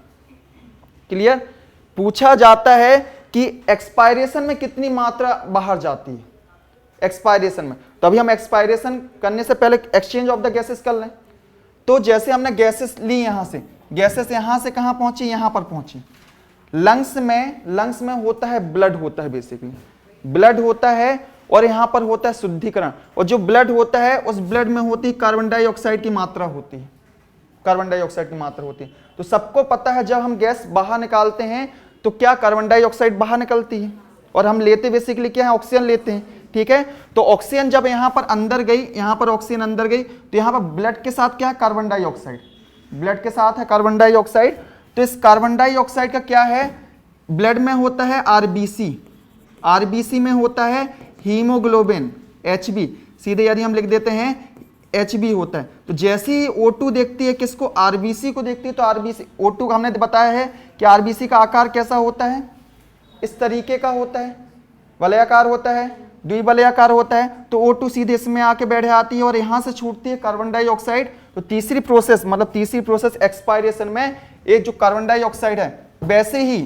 क्लियर, पूछा जाता है कि एक्सपायरेशन में कितनी मात्रा बाहर जाती है एक्सपायरेशन में। तो अभी हम एक्सपायरेशन करने से पहले एक्सचेंज ऑफ द गैसेस कर लें। तो जैसे हमने गैसेस ली, यहां से गैसेस यहां से कहां पहुंची, यहां पर पहुंची। लंग्स में होता है ब्लड, होता है बेसिकली ब्लड होता है, और यहां पर होता है शुद्धिकरण। और जो ब्लड होता है उस ब्लड में होती है कार्बन डाइऑक्साइड की मात्रा होती है, कार्बन डाइऑक्साइड की मात्रा होती है। तो सबको पता है जब हम गैस बाहर निकालते हैं तो क्या कार्बन डाइऑक्साइड बाहर निकलती है, और हम लेते बेसिकली क्या है, ऑक्सीजन लेते हैं। ठीक है, तो ऑक्सीजन जब यहां पर अंदर गई, यहां पर ऑक्सीजन अंदर गई, तो यहां पर ब्लड के साथ क्या है, कार्बन डाइऑक्साइड, ब्लड के साथ है कार्बन डाइऑक्साइड। तो इस कार्बन डाइऑक्साइड का क्या है, ब्लड में होता है आरबीसी, आरबीसी में होता है हीमोग्लोबिन Hb, सीधे यदि हम लिख देते हैं Hb होता है। तो जैसे ही O2 देखती है किसको, आरबीसी को देखती है, तो आरबीसी O2 का हमने बताया है कि आरबीसी का आकार कैसा होता है, इस तरीके का होता है, वलयाकार होता है, द्विवलयाकार होता है। तो O2 सीधे इसमें आके बैठ जाती है और यहां से छूटती है कार्बन डाइऑक्साइड। तो तीसरी प्रोसेस एक्सपायरेशन में एक जो कार्बन डाइऑक्साइड है वैसे ही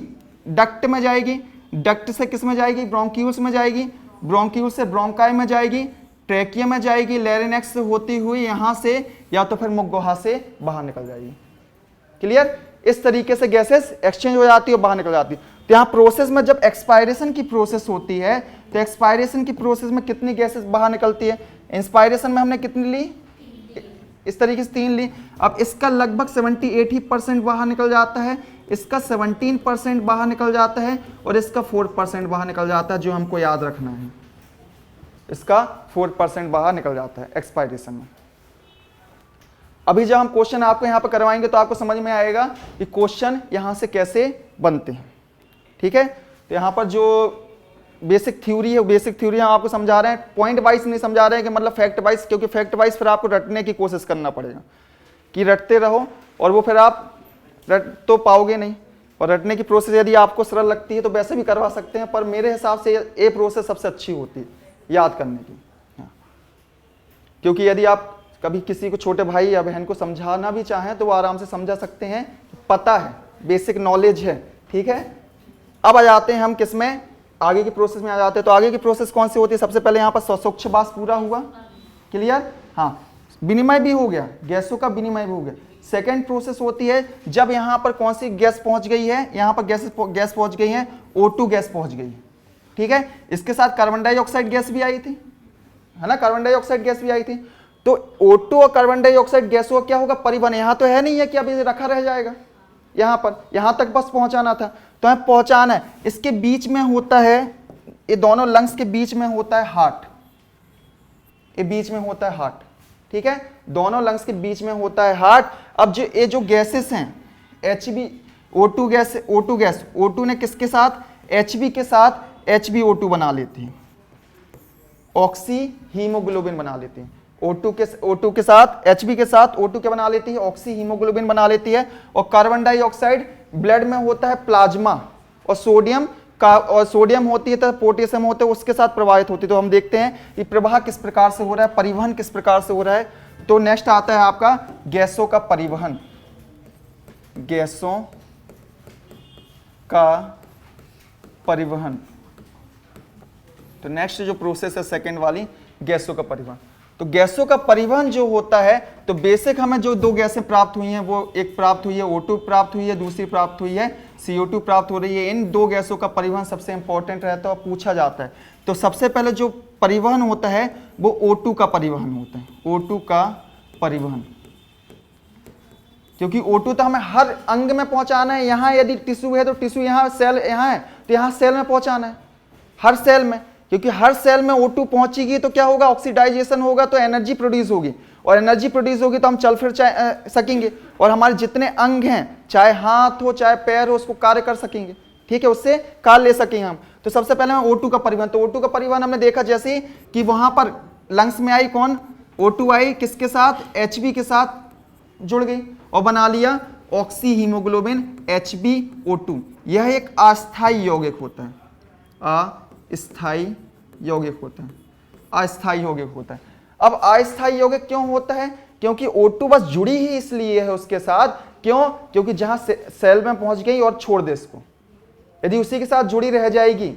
डक्ट में जाएगी, डक्ट से किस में जाएगी, ब्रोंक्यूल्स में जाएगी, ब्रोंक्यूल से ब्रोंकाई में जाएगी, ट्रैकिया में जाएगी, लैरिंक्स से होती हुई यहां से या तो फिर मुख गुहा से बाहर निकल जाएगी। क्लियर, इस तरीके से गैसेस एक्सचेंज हो जाती है और बाहर निकल जाती है। तो यहाँ प्रोसेस में जब एक्सपायरेशन की प्रोसेस होती है तो एक्सपायरेशन की प्रोसेस में कितनी गैसेस बाहर निकलती है, इंस्पायरेशन में हमने कितनी ली, इस तरीके से 3 ली। अब इसका लगभग 70-80% बाहर निकल जाता है, इसका 17% बाहर निकल जाता है और इसका 4% बाहर निकल जाता है, जो हमको याद रखना है। इसका 4% बाहर निकल जाता है एक्सपायरेशन में। अभी जब हम क्वेश्चन आपको यहाँ पर करवाएंगे तो आपको समझ में आएगा कि क्वेश्चन यहाँ से कैसे बनते हैं। ठीक है, तो यहाँ पर जो बेसिक थ्योरी है, बेसिक थ्योरी हम आपको समझा रहे हैं, पॉइंट वाइज नहीं समझा रहे हैं कि मतलब फैक्ट वाइज, क्योंकि फैक्ट वाइज फिर आपको रटने की कोशिश करना पड़ेगा कि रटते रहो, और वो फिर आप रट तो पाओगे नहीं। और रटने की प्रोसेस यदि आपको सरल लगती है तो वैसे भी करवा सकते हैं, पर मेरे हिसाब से ये प्रोसेस सबसे अच्छी होती है याद करने की। क्योंकि यदि आप कभी किसी को, छोटे भाई या बहन को समझाना भी चाहें तो वो आराम से समझा सकते हैं, पता है, बेसिक नॉलेज है। ठीक है, अब आ जाते हैं हम किसमें, आगे की प्रोसेस में आ जाते हैं। तो आगे की प्रोसेस कौन सी होती है, सबसे पहले यहाँ पर स्वच्छवास पूरा हुआ। क्लियर, हाँ, विनिमय भी हो गया, गैसों का विनिमय भी हो गया। सेकेंड प्रोसेस होती है जब यहाँ पर कौन सी गैस पहुंच गई है, यहाँ पर गैस पहुंच गई है, O2 गैस पहुंच गई है। ठीक है, इसके साथ कार्बन डाइऑक्साइड गैस भी आई थी, है ना, कार्बन डाइऑक्साइड गैस भी आई थी। तो O2 और कार्बन डाइऑक्साइड गैसों का क्या होगा, परिवहन। यहाँ तो है नहीं है कि अभी रखा रह जाएगा, यहाँ पर, यहाँ तक बस पहुंचाना था, तो हमें पहुंचाना है। इसके बीच में होता है, ये दोनों लंग्स के बीच में होता है हार्ट, ये बीच में होता है हार्ट। ठीक है, दोनों लंग्स के बीच में होता है हार्ट। अब जो ये जो गैसेस हैं Hb, O2 गैस, O2 ने किसके साथ, Hb के साथ HbO2 बना लेती है, ऑक्सी हीमोग्लोबिन बना लेती है। O2 के साथ Hb के साथ O2 क्या बना लेती है, ऑक्सी हीमोग्लोबिन बना लेती है। और कार्बन डाइऑक्साइड ब्लड में होता है प्लाज्मा, और सोडियम होती है तो पोटेशियम होते है उसके साथ प्रवाहित होती है। तो हम देखते हैं कि प्रवाह किस प्रकार से हो रहा है, परिवहन किस प्रकार से हो रहा है। तो नेक्स्ट आता है आपका गैसों का परिवहन, गैसों का परिवहन। तो नेक्स्ट जो प्रोसेस है सेकंड वाली, गैसों का परिवहन। तो गैसों का परिवहन जो होता है, तो बेसिक हमें जो दो गैसें प्राप्त हुई हैं, वो एक प्राप्त हुई है O2 प्राप्त हुई है, दूसरी प्राप्त हुई है CO2 प्राप्त हो रही है। इन दो गैसों का परिवहन सबसे इंपॉर्टेंट रहता है और पूछा जाता है। तो सबसे पहले जो परिवहन होता है वो O2 का परिवहन होता है, O2 का परिवहन। क्योंकि O2 तो हमें हर अंग में पहुंचाना है। यहाँ यदि टिश्यू है तो टिश्यू, यहाँ सेल यहाँ है तो यहाँ सेल में पहुंचाना है, हर सेल में। क्योंकि हर सेल में O2 पहुंचेगी तो क्या होगा, ऑक्सीडाइजेशन होगा, तो एनर्जी प्रोड्यूस होगी, और एनर्जी प्रोड्यूस होगी तो हम चल फिर सकेंगे, और हमारे जितने अंग हैं, चाहे हाथ हो चाहे पैर हो, उसको कार्य कर सकेंगे। ठीक है, उससे कार्य ले सकेंगे हम। तो सबसे पहले O2 का परिवहन। तो O2 का परिवहन हमने देखा जैसे कि वहां पर लंग्स में आई कौन, O2 आई, किसके साथ, Hb के साथ जुड़ गई और बना लिया ऑक्सी हीमोग्लोबिन HbO2। यह एक अस्थायी यौगिक होता है, अस्थायी यौगिक होता है, अस्थायी यौगिक होता है। अब अस्थायी यौगिक क्यों होता है, क्योंकि O2 बस जुड़ी ही इसलिए है उसके साथ, क्यों, क्योंकि जहां सेल में पहुंच गई और छोड़ दे इसको, यदि उसी के साथ जुड़ी रह जाएगी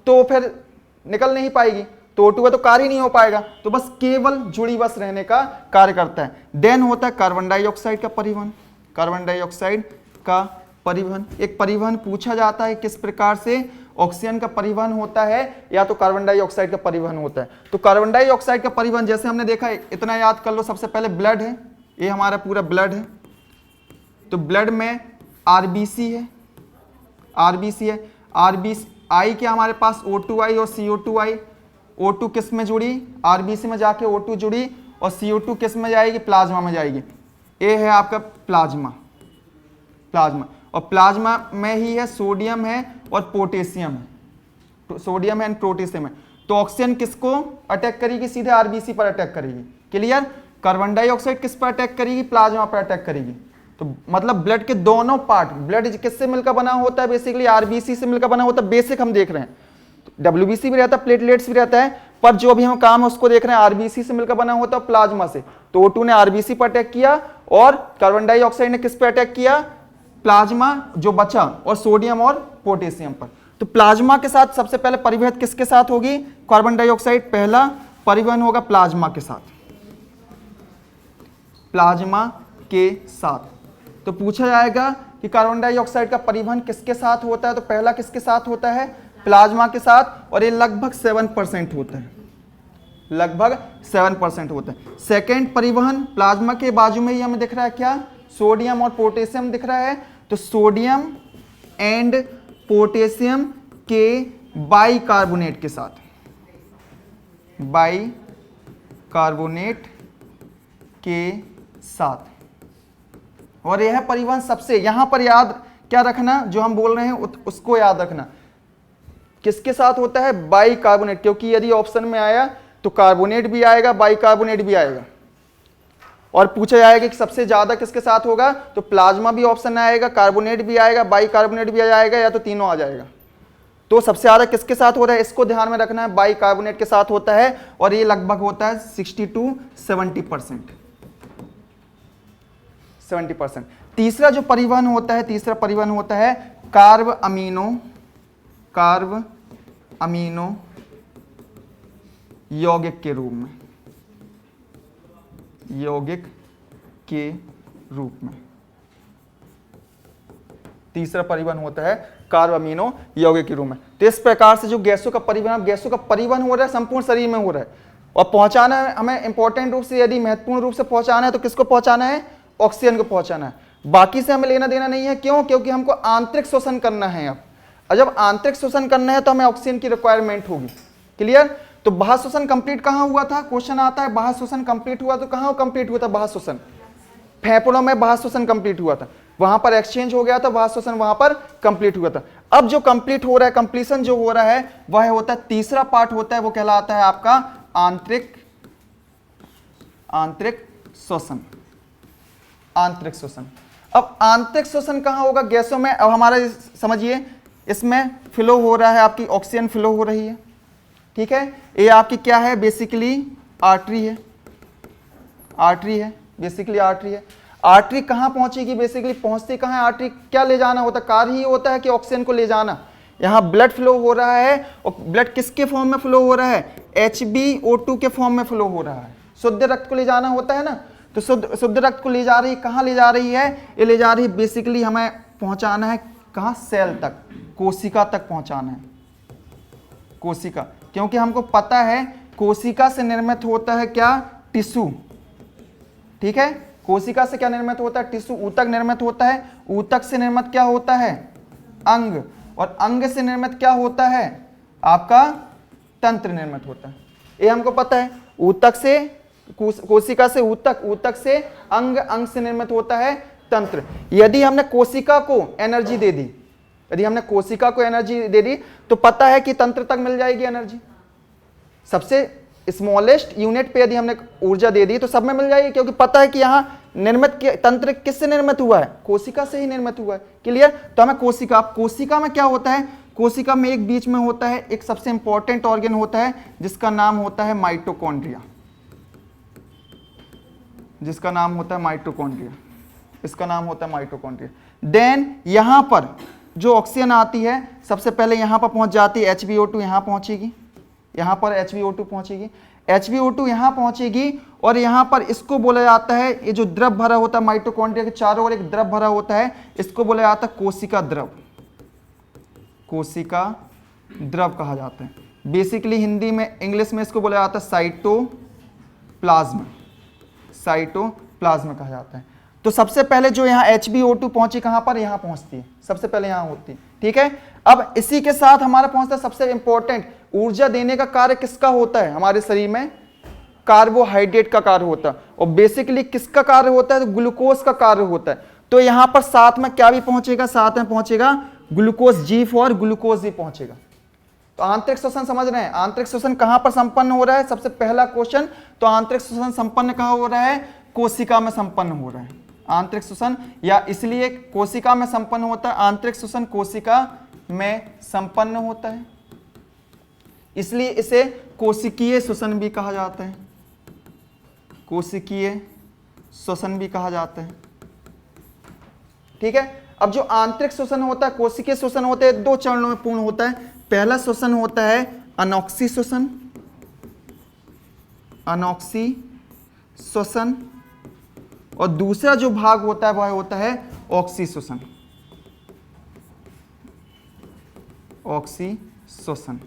तो फिर निकल नहीं पाएगी, तो O2 का तो कार्य नहीं हो पाएगा, तो बस केवल जुड़ी बस रहने का कार्य करता है। देन होता है कार्बन डाइऑक्साइड का परिवहन, कार्बन डाइऑक्साइड का परिवहन। एक परिवहन पूछा जाता है किस प्रकार से ऑक्सीजन का परिवहन होता है या तो कार्बन डाइऑक्साइड का परिवहन होता है। तो कार्बन डाइऑक्साइड का परिवहन जैसे हमने देखा, इतना याद कर लो, सबसे पहले ब्लड है, ये हमारा पूरा ब्लड है। तो ब्लड में आरबीसी है, आरबीसी है, आरबीसी आई क्या हमारे पास O2 आई और CO2 आई। O2 किस में जुड़ी, आरबीसी में जाके O2 जुड़ी, और CO2 किस में जाएगी, प्लाज्मा में जाएगी। ये है आपका प्लाज्मा, प्लाज्मा, और प्लाज्मा में ही है सोडियम है और पोटेशियम है, सोडियम एंड पोटेशियम है। तो ऑक्सीजन किसको अटैक करेगी, सीधे आरबीसी पर अटैक करेगी। क्लियर। कार्बन डाइऑक्साइड किस पर अटैक करेगी, प्लाज्मा पर अटैक करेगी। तो मतलब ब्लड के दोनों पार्ट, ब्लड किससे मिलकर बना होता है, बेसिकली आरबीसी से मिलकर बना होता है। बेसिक हम देख रहे हैं, डब्ल्यूबीसी भी रहता है, प्लेटलेट्स भी रहता है, पर जो भी हम काम है उसको देख रहे हैं, आरबीसी से मिलकर बना होता है प्लाज्मा से। तो O2 ने आरबीसी पर अटैक किया और कार्बन डाइऑक्साइड ने किस पर अटैक किया, प्लाज्मा जो बचा, और सोडियम और पोटेशियम पर। तो प्लाज्मा के साथ सबसे पहले परिवहन किसके साथ होगी, कार्बन डाइऑक्साइड, पहला परिवहन होगा प्लाज्मा के साथ, प्लाज्मा के साथ। तो पूछा जाएगा कि कार्बन डाइऑक्साइड का परिवहन किसके साथ होता है, तो पहला किसके साथ होता है, प्लाज्मा के साथ, और ये लगभग 7% होता है, लगभग 7% होता है। सेकेंड परिवहन प्लाज्मा के बाजू में ही हमें दिख रहा है क्या, सोडियम और पोटेशियम दिख रहा है। तो सोडियम एंड पोटेशियम के बाइकार्बोनेट के साथ, बाइकार्बोनेट के साथ। और यह परिवहन सबसे, यहां पर याद क्या रखना, जो हम बोल रहे हैं उसको याद रखना, किसके साथ होता है, बाइकार्बोनेट। क्योंकि यदि ऑप्शन में आया तो कार्बोनेट भी आएगा, बाइकार्बोनेट भी आएगा, और पूछा जाएगा कि सबसे ज्यादा किसके साथ होगा, तो प्लाज्मा भी ऑप्शन में आएगा, कार्बोनेट भी आएगा, बाइकार्बोनेट भी आएगा, या तो तीनों आ जाएगा। तो सबसे ज्यादा किसके साथ हो रहा है, इसको ध्यान में रखना है, बाइकार्बोनेट के साथ होता है, और ये लगभग होता है 60 to 70%, 70%। तीसरा जो परिवहन होता है, तीसरा परिवहन होता है कार्ब अमीनो यौगिक के रूप में, यौगिक के रूप में। तीसरा परिवहन होता है कार्ब अमीनो यौगिक के रूप में। तो इस प्रकार से जो गैसों का परिवहन, गैसों का परिवहन हो रहा है, संपूर्ण शरीर में हो रहा है, और पहुंचाना है हमें इंपॉर्टेंट रूप से, यदि महत्वपूर्ण रूप से पहुंचाना है तो किसको पहुंचाना है, ऑक्सीजन को पहुंचाना है। बाकी से हमें लेना देना नहीं है, क्यों, क्योंकि हमको आंतरिक शोषण करना है। अब जब आंतरिक शोषण करना है तो हमें ऑक्सीजन की रिक्वायरमेंट होगी। क्लियर। तो बाह्य शोषण कंप्लीट कहां हुआ था, क्वेश्चन आता है बाह्य शोषण कंप्लीट हुआ तो कहां कंप्लीट हुआ था बाह्य शोषण, फेफड़ों में बाह्य शोषण कंप्लीट हुआ था, वहां पर एक्सचेंज हो गया था, बाह्य शोषण वहां पर कंप्लीट हुआ था। अब जो कंप्लीट हो रहा है, कंप्लीशन जो हो रहा है वह होता है, तीसरा पार्ट होता है, वो कहलाता है आपका आंतरिक आंतरिक श्वसन। आंतरिक श्वसन, अब आंतरिक श्वसन कहाँ होगा? गैसों में। अब हमारा समझिए, इसमें फ्लो हो रहा है, आपकी ऑक्सीजन फ्लो हो रही है, ठीक है। ये आपकी क्या है? बेसिकली आर्टरी है, आर्टरी है, बेसिकली आर्टरी है। आर्टरी कहाँ पहुंचेगी? बेसिकली पहुंचती कहाँ है आर्टरी? क्या ले जाना होता है? कार्य ही होता है कि ऑक्सीजन को ले जाना। यहाँ ब्लड फ्लो हो रहा है, और ब्लड किसके फॉर्म में फ्लो हो रहा है? HbO2 के फॉर्म में फ्लो हो रहा है। शुद्ध रक्त को ले जाना होता है ना, तो शुद्ध रक्त को ले जा रही है, कहाँ ले जा रही है? ये ले जा रही है बेसिकली, हमें पहुंचाना है कहाँ? सेल तक, कोशिका तक पहुंचाना है, कोशिका। क्योंकि हमको पता है कोशिका से निर्मित होता है क्या? टिश्यू, ठीक है। कोशिका से क्या निर्मित होता है? टिश्यू। ऊतक निर्मित होता है, ऊतक से निर्मित क्या होता है? अंग, और अंग से निर्मित क्या होता है? आपका तंत्र निर्मित होता है। ये हमको पता है। ऊतक से कोशिका से ऊतक, ऊतक से अंग, अंग से निर्मित होता है तंत्र। यदि हमने कोशिका को एनर्जी दे दी, यदि हमने कोशिका को एनर्जी दे दी, तो पता है कि तंत्र तक मिल जाएगी एनर्जी। सबसे स्मॉलेस्ट यूनिट पे यदि हमने ऊर्जा दे दी तो सब में मिल जाएगी, क्योंकि पता है कि यहाँ निर्मित तंत्र किससे निर्मित हुआ है? कोशिका से ही निर्मित हुआ है। क्लियर? तो हमें कोशिका, कोशिका में क्या होता है? कोशिका में एक बीच में होता है, एक सबसे इंपॉर्टेंट ऑर्गन होता है जिसका नाम होता है माइटोकॉन्ड्रिया, जिसका नाम होता है माइटोकॉन्ड्रिया, इसका नाम होता है माइटोकॉन्ड्रिया। देन यहां पर जो ऑक्सीजन आती है सबसे पहले यहां पर पहुंच जाती है, HbO2 यहां पहुंचेगी, यहां पर HbO2 पहुंचेगी, HbO2 यहां पहुंचेगी, और यहां पर इसको बोला जाता है, ये जो द्रव भरा होता है माइटोकॉन्ड्रिया के चारों ओर एक द्रव भरा होता है, इसको बोला जाता है कोशिका द्रव, कोशिका द्रव कहा जाता है। बेसिकली हिंदी में, इंग्लिश में इसको बोला जाता है साइटोप्लाज्म, साइटोप्लाज्म कहा जाता है। तो सबसे पहले जो यहाँ HbO2 पहुंची कहां पर? यहां पहुंचती है, सबसे पहले यहां होती है, ठीक है। अब इसी के साथ हमारा पहुंचता है सबसे इंपॉर्टेंट, ऊर्जा देने का कार्य किसका होता है हमारे शरीर में? कार्बोहाइड्रेट का कार्य होता है। और बेसिकली किसका कार्य होता है? तो ग्लूकोज का कार्य होता है। तो यहां पर साथ में क्या भी पहुंचेगा? साथ में पहुंचेगा ग्लूकोज, G फॉर ग्लूकोज ही पहुंचेगा। तो आंतरिक श्वसन समझ रहे हैं? आंतरिक श्वसन कहां पर संपन्न हो रहा है? सबसे पहला क्वेश्चन, तो आंतरिक श्वसन संपन्न कहां हो रहा है? कोशिका में संपन्न हो रहा है आंतरिक श्वसन, या इसलिए कोशिका में संपन्न होता है। आंतरिक श्वसन कोशिका में संपन्न होता है, इसलिए इसे कोशिकीय श्वसन भी कहा जाता है, कोशिकीय श्वसन भी कहा जाता है, ठीक है। अब जो आंतरिक श्वसन होता है, कोशिकीय श्वसन होते हैं, दो चरणों में पूर्ण होता है। पहला श्वसन होता है अनॉक्सी श्वसन, अनॉक्सी श्वसन, और दूसरा जो भाग होता है वह होता है ऑक्सी श्वसन, ऑक्सी श्वसन।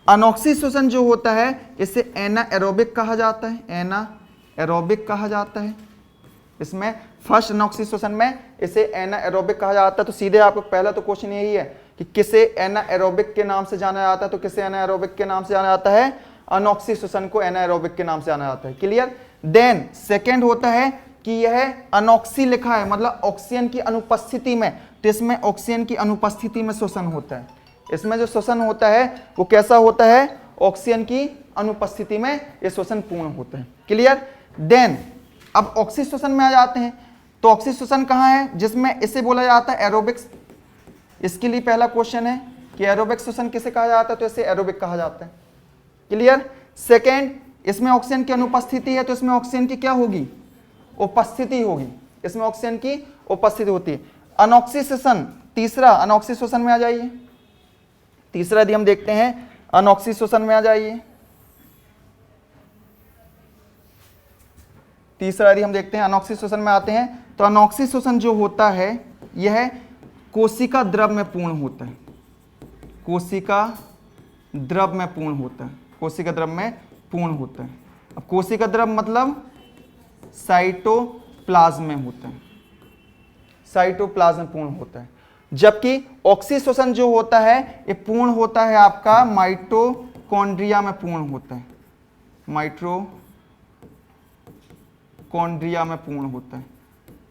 अनॉक्सी श्वसन जो होता है इसे एनाएरोबिक कहा जाता है, एनाएरोबिक कहा जाता है। इसमें फर्स्ट अनॉक्सी श्वसन में इसे एनाएरोबिक कहा जाता है। तो सीधे आपको पहला तो क्वेश्चन यही है कि किसे एनाएरोबिक के नाम से जाना जाता है? तो किसे एनाएरोबिक के नाम से जाना जाता है? अनॉक्सी श्वसन को एनाएरोबिक के नाम से जाना जाता है। क्लियर? देन सेकेंड होता है कि यह अनॉक्सी लिखा है, मतलब ऑक्सीजन की अनुपस्थिति में, तो इसमें ऑक्सीजन की अनुपस्थिति में श्वसन होता है। इसमें जो श्वसन होता है वो कैसा होता है? ऑक्सीजन की अनुपस्थिति में ये श्वसन पूर्ण होता है। क्लियर? देन अब ऑक्सी श्वसन में आ जाते हैं। तो ऑक्सी श्वसन कहाँ है? जिसमें इसे बोला जाता है एरोबिक्स। इसके लिए पहला क्वेश्चन है कि एरोबिक श्वसन किसे कहा जाता है? तो इसे एरोबिक कहा जाता है। क्लियर? सेकेंड, इसमें ऑक्सीजन की अनुपस्थिति है, तो इसमें ऑक्सीजन की क्या होगी? उपस्थिति होगी। इसमें ऑक्सीजन की उपस्थिति होती है। अनॉक्सी श्वसन, तीसरा अनॉक्सी श्वसन में आ जाइए। तीसरा यदि हम देखते हैं अनॉक्सी श्वसन में आ जाइए। तीसरा यदि हम देखते हैं अनॉक्सी श्वसन में आते हैं, तो अनॉक्सी श्वसन जो होता है यह कोशिका द्रव में पूर्ण होता है, कोशिका द्रव में पूर्ण होता है, कोशिका द्रव में पूर्ण होता है। अब कोशिका द्रव मतलब साइटोप्लाज्म में होता है, साइटोप्लाज्म पूर्ण होता है। जबकि ऑक्सी श्वसन जो होता है ये पूर्ण होता है आपका माइटोकॉन्ड्रिया में पूर्ण होता है, माइटोकॉन्ड्रिया में पूर्ण होता है।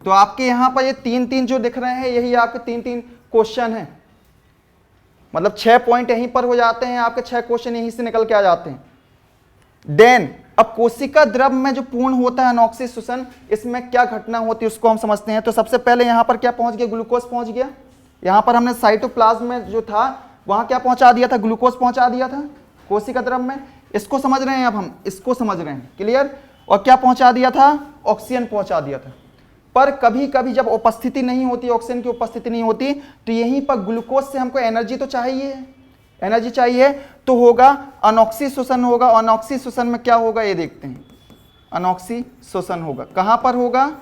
तो आपके यहां पर ये तीन तीन जो दिख रहे हैं यही आपके तीन तीन क्वेश्चन हैं, मतलब 6 पॉइंट यहीं पर हो जाते हैं आपके, 6 क्वेश्चन यहीं से निकल के आ जाते हैं। देन अब कोशिका द्रव में जो पूर्ण होता है अनॉक्सिक श्वसन, इसमें क्या घटना होती है उसको हम समझते हैं। तो सबसे पहले यहाँ पर क्या पहुंच गया, ग्लूकोज पहुंच गया। यहाँ पर हमने साइटोप्लाज्म में जो था वहां क्या पहुंचा दिया था, ग्लूकोज पहुंचा दिया था कोशिका द्रव में। इसको समझ रहे हैं, अब हम इसको समझ रहे हैं, क्लियर। और क्या पहुंचा दिया था, ऑक्सीजन पहुंचा दिया था। पर कभी कभी जब उपस्थिति नहीं होती, ऑक्सीजन की उपस्थिति नहीं होती, तो यहीं पर ग्लूकोज से हमको एनर्जी तो चाहिए, एनर्जी चाहिए, तो होगा अनॉक्सी श्वसन होगा। अनॉक्सी श्वसन में क्या होगा ये देखते हैं। अनॉक्सी श्वसन होगा कहां पर होगा,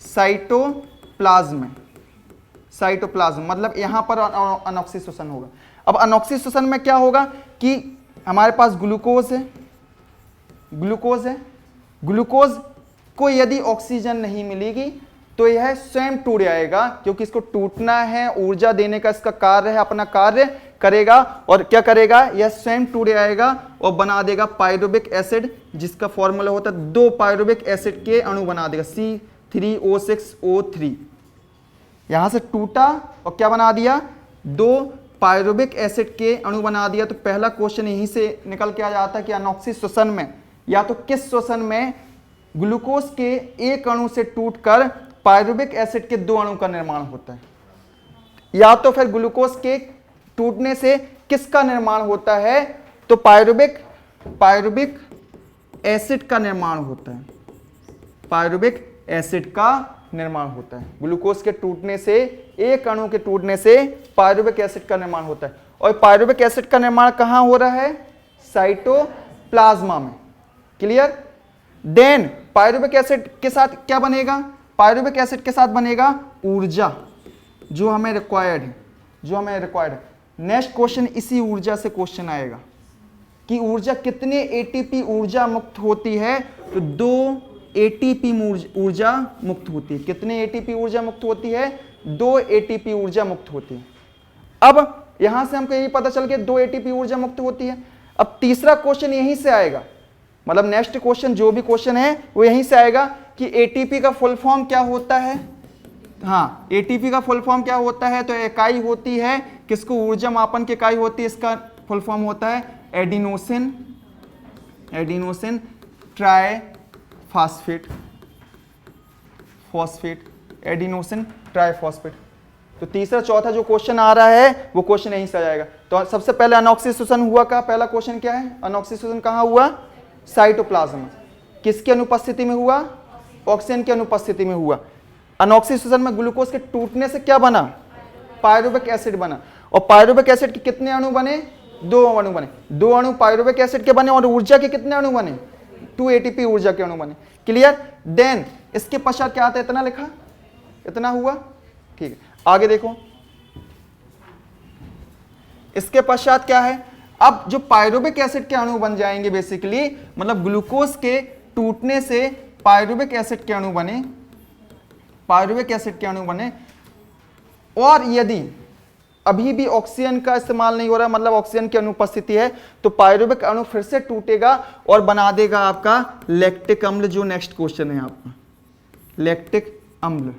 साइटोप्लाज्म में। साइटोप्लाज्म मतलब यहां पर अनॉक्सी श्वसन होगा। अब अनॉक्सी श्वसन में क्या होगा कि हमारे पास ग्लूकोज है, ग्लूकोज है, ग्लूकोज को यदि ऑक्सीजन नहीं मिलेगी तो यह स्वयं टूट जाएगा, क्योंकि इसको टूटना है, ऊर्जा देने का इसका कार्य है, अपना कार्य करेगा। और क्या करेगा, यह स्वयं टूट जाएगा और बना देगा पायरुविक एसिड, जिसका फॉर्मूला होता है 2 पायरुविक एसिड के अणु बना देगा, C3O6O3। यहां से टूटा और क्या बना दिया, 2 पायरुविक एसिड के अणु बना दिया। तो पहला क्वेश्चन यहीं से निकल के आ जाता है कि अनॉक्सी श्वसन में या तो किस श्वसन में ग्लूकोज के एक अणु से टूटकर पायरुविक एसिड के 2 अणु का निर्माण होता है, या तो फिर ग्लूकोज के टूटने से किसका निर्माण होता है, तो पायरुविक एसिड का निर्माण होता है, पायरुविक एसिड का निर्माण होता है। ग्लूकोज के टूटने से, एक अणु के टूटने से पायरुविक एसिड का निर्माण होता है। और पायरुविक एसिड का निर्माण कहां हो रहा है, साइटोप्लाज्मा में, क्लियर। देन पायरुविक एसिड के साथ क्या बनेगा, पायरुविक एसिड के साथ बनेगा ऊर्जा, जो हमें रिक्वायर्ड है, जो हमें रिक्वायर्ड है। नेक्स्ट क्वेश्चन इसी ऊर्जा से क्वेश्चन आएगा कि ऊर्जा कितने एटीपी ऊर्जा मुक्त होती है, तो 2 एटीपी ऊर्जा मुक्त होती है। कितने एटीपी ऊर्जा मुक्त होती है, 2 एटीपी ऊर्जा मुक्त होती है। अब यहां से हमको यही पता चल गया 2 एटीपी ऊर्जा मुक्त होती है। अब तीसरा क्वेश्चन यहीं से आएगा, मतलब नेक्स्ट क्वेश्चन जो भी क्वेश्चन है वो यहीं से आएगा कि एटीपी का फुल फॉर्म क्या होता है। हाँ, एटीपी का फुल फॉर्म क्या होता है, तो इकाई होती है किसको, ऊर्जा मापन की इकाई होती है, इसका फुल फॉर्म होता है adenosine, adenosine triphosphate, phosphate, adenosine triphosphate. तो तीसरा चौथा जो क्वेश्चन आ रहा है वो क्वेश्चन यहीं से आ जाएगा। तो सबसे पहले अनॉक्सी श्वसन हुआ का पहला क्वेश्चन क्या है, अनॉक्सी श्वसन कहां हुआ, साइटोप्लाज्म। किसकी अनुपस्थिति में हुआ, ऑक्सीजन की अनुपस्थिति में हुआ। अनॉक्सी श्वसन में ग्लूकोज के टूटने से क्या बना, पायरुविक एसिड बना। और पायरुविक एसिड के कितने अणु बने, 2 अणु बने। 2 अणु पायरुविक एसिड के बने और ऊर्जा के कितने अणु बने, 2 एटीपी ऊर्जा के अणु बने, क्लियर। देन इसके पश्चात क्या आता है, इतना लिखा, इतना हुआ, ठीक है। आगे देखो, इसके पश्चात क्या है, अब जो पायरुविक एसिड के अणु बन जाएंगे बेसिकली, मतलब ग्लूकोज के टूटने से पायरुविक एसिड के अणु बने, पायरुविक एसिड के अणु बने। और यदि अभी भी ऑक्सीजन का इस्तेमाल नहीं हो रहा, मतलब ऑक्सीजन की अनुपस्थिति है, तो पायरुविक अणु फिर से टूटेगा और बना देगा आपका लैक्टिक अम्ल, जो नेक्स्ट क्वेश्चन है आपका, लैक्टिक अम्ल।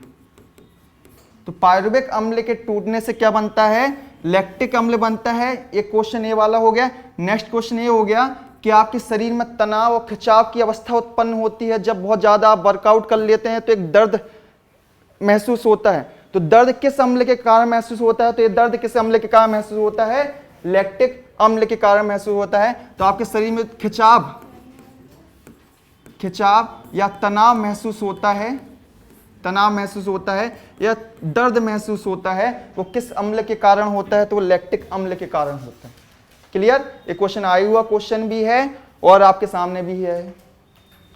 तो पायरुविक अम्ल के टूटने से क्या बनता है, लैक्टिक अम्ल बनता है। एक क्वेश्चन ये वाला हो गया। नेक्स्ट क्वेश्चन ये हो गया कि आपके शरीर में तनाव और खिंचाव की अवस्था उत्पन्न होती है। जब बहुत ज्यादा आप वर्कआउट कर लेते हैं तो एक दर्द महसूस होता है। तो दर्द किस अम्ल के कारण महसूस होता है, तो ये दर्द किस अम्ल के कारण महसूस होता है, लैक्टिक अम्ल के कारण महसूस होता है। तो आपके शरीर में खिंचाव या तनाव महसूस होता है, तनाव महसूस होता है या दर्द महसूस होता है, वो किस अम्ल के कारण होता है, तो वो लैक्टिक अम्ल के कारण होता है, क्लियर। एक क्वेश्चन आया हुआ क्वेश्चन भी है और आपके सामने भी है।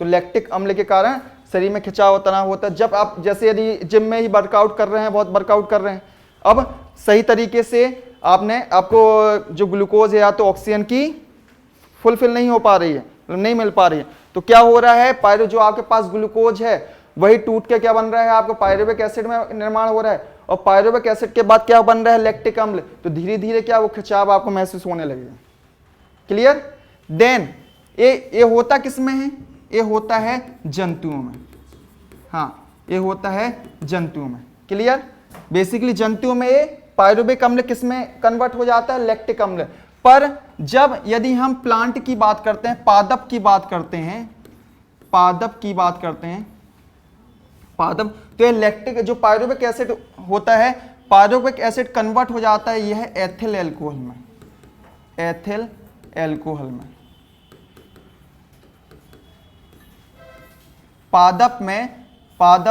तो लैक्टिक अम्ल के कारण शरीर में खिंचाव और तनाव होता है। जब आप जैसे यदि जिम में ही वर्कआउट कर रहे हैं, बहुत वर्कआउट कर रहे हैं, अब सही तरीके से आपको जो ग्लूकोज है या तो ऑक्सीजन की फुलफिल नहीं हो पा रही है, नहीं मिल पा रही है, तो क्या हो रहा है, पायरो जो आपके पास ग्लूकोज है वही टूट के क्या बन रहा है, आपको पायरुविक एसिड में निर्माण हो रहा है। और पायरुविक एसिड के बाद क्या बन रहा है, लैक्टिक अम्ल। तो धीरे धीरे क्या वो खिंचाव आपको महसूस होने लगेगा, क्लियर। देन ये होता किसमें है, ये होता है जंतुओं में। हाँ, ये होता है जंतुओं में, क्लियर। बेसिकली जंतुओं में ये पायरुविक अम्ल किसमें कन्वर्ट हो जाता है, लैक्टिक अम्ल। पर जब यदि हम प्लांट की बात करते हैं, पादप की बात करते हैं, पादप की बात करते हैं, पादप, तो ये लैक्टिक जो पायरुवेक एसिड होता है, पायरुवेक एसिड कन्वर्ट हो जाता है यह एथिल एल्कोहल में, एथिल एल्कोहल में। पादप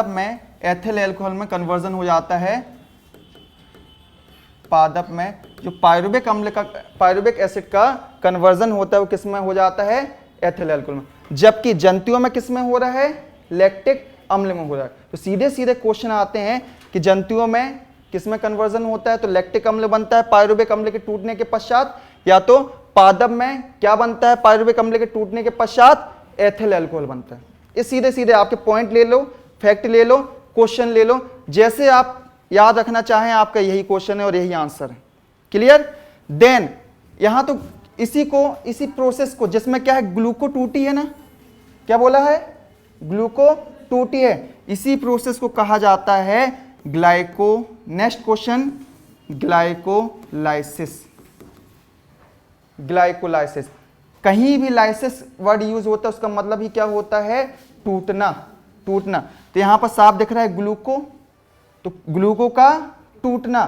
में एथिल एल्कोहल में कन्वर्जन हो जाता है। पादप में जो पायरुवेक अम्ल का, पायरुवेक एसिड का कन्वर्जन होता है वो किस में हो जाता है, एथिल एल्कोहल में, जबकि जंतुओं में किस में हो रहा है, लैक्टिक अम्ल में हो रहा है। तो सीधे सीधे क्वेश्चन आते हैं कि जंतुओं में किस में कन्वर्जन होता है, तो लैक्टिक अम्ल बनता है पायरुवेक अम्ल के टूटने के पश्चात, या तो पादप में क्या बनता है पायरुवेक अम्ल के टूटने के पश्चात, एथिल एल्कोहल बनता है। ये सीधे सीधे आपके पॉइंट ले लो, फैक्ट ले लो, क्वेश्चन ले लो, जैसे आप याद रखना चाहें आपका यही क्वेश्चन है और यही आंसर है। क्लियर। देन यहां तो इसी प्रोसेस को, जिसमें क्या है, ग्लूको टूटी है ना, क्या बोला है, ग्लूको टूटी है, इसी प्रोसेस को कहा जाता है glyco, next question, glycolysis. Glycolysis, कहीं भी लाइसिस वर्ड यूज होता है उसका मतलब ही क्या होता है, टूटना, टूटना। तो यहां पर साफ दिख रहा है ग्लूको, तो ग्लूको का टूटना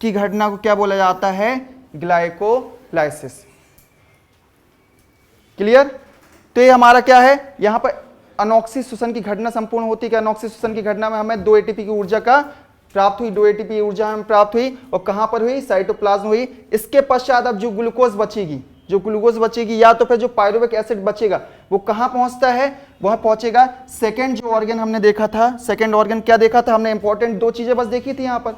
की घटना को क्या बोला जाता है, ग्लाइकोलाइसिस। क्लियर। तो ये हमारा क्या है, यहां पर अनॉक्सी श्वसन की घटना संपूर्ण होती है। अनॉक्सी श्वसन की घटना में हमें 2 एटीपी की ऊर्जा का प्राप्त हुई, 2 एटीपी ऊर्जा हमें प्राप्त हुई, और कहां पर हुई, साइटोप्लाज्म हुई। इसके पश्चात अब जो ग्लूकोज बचेगी, जो ग्लूकोज बचेगी या तो फिर जो पायरुवेक एसिड बचेगा वो कहां पहुंचता है, वह पहुंचेगा सेकंड जो ऑर्गन हमने देखा था, सेकंड ऑर्गन क्या देखा था हमने, इंपॉर्टेंट 2 चीजें बस देखी थी यहां पर,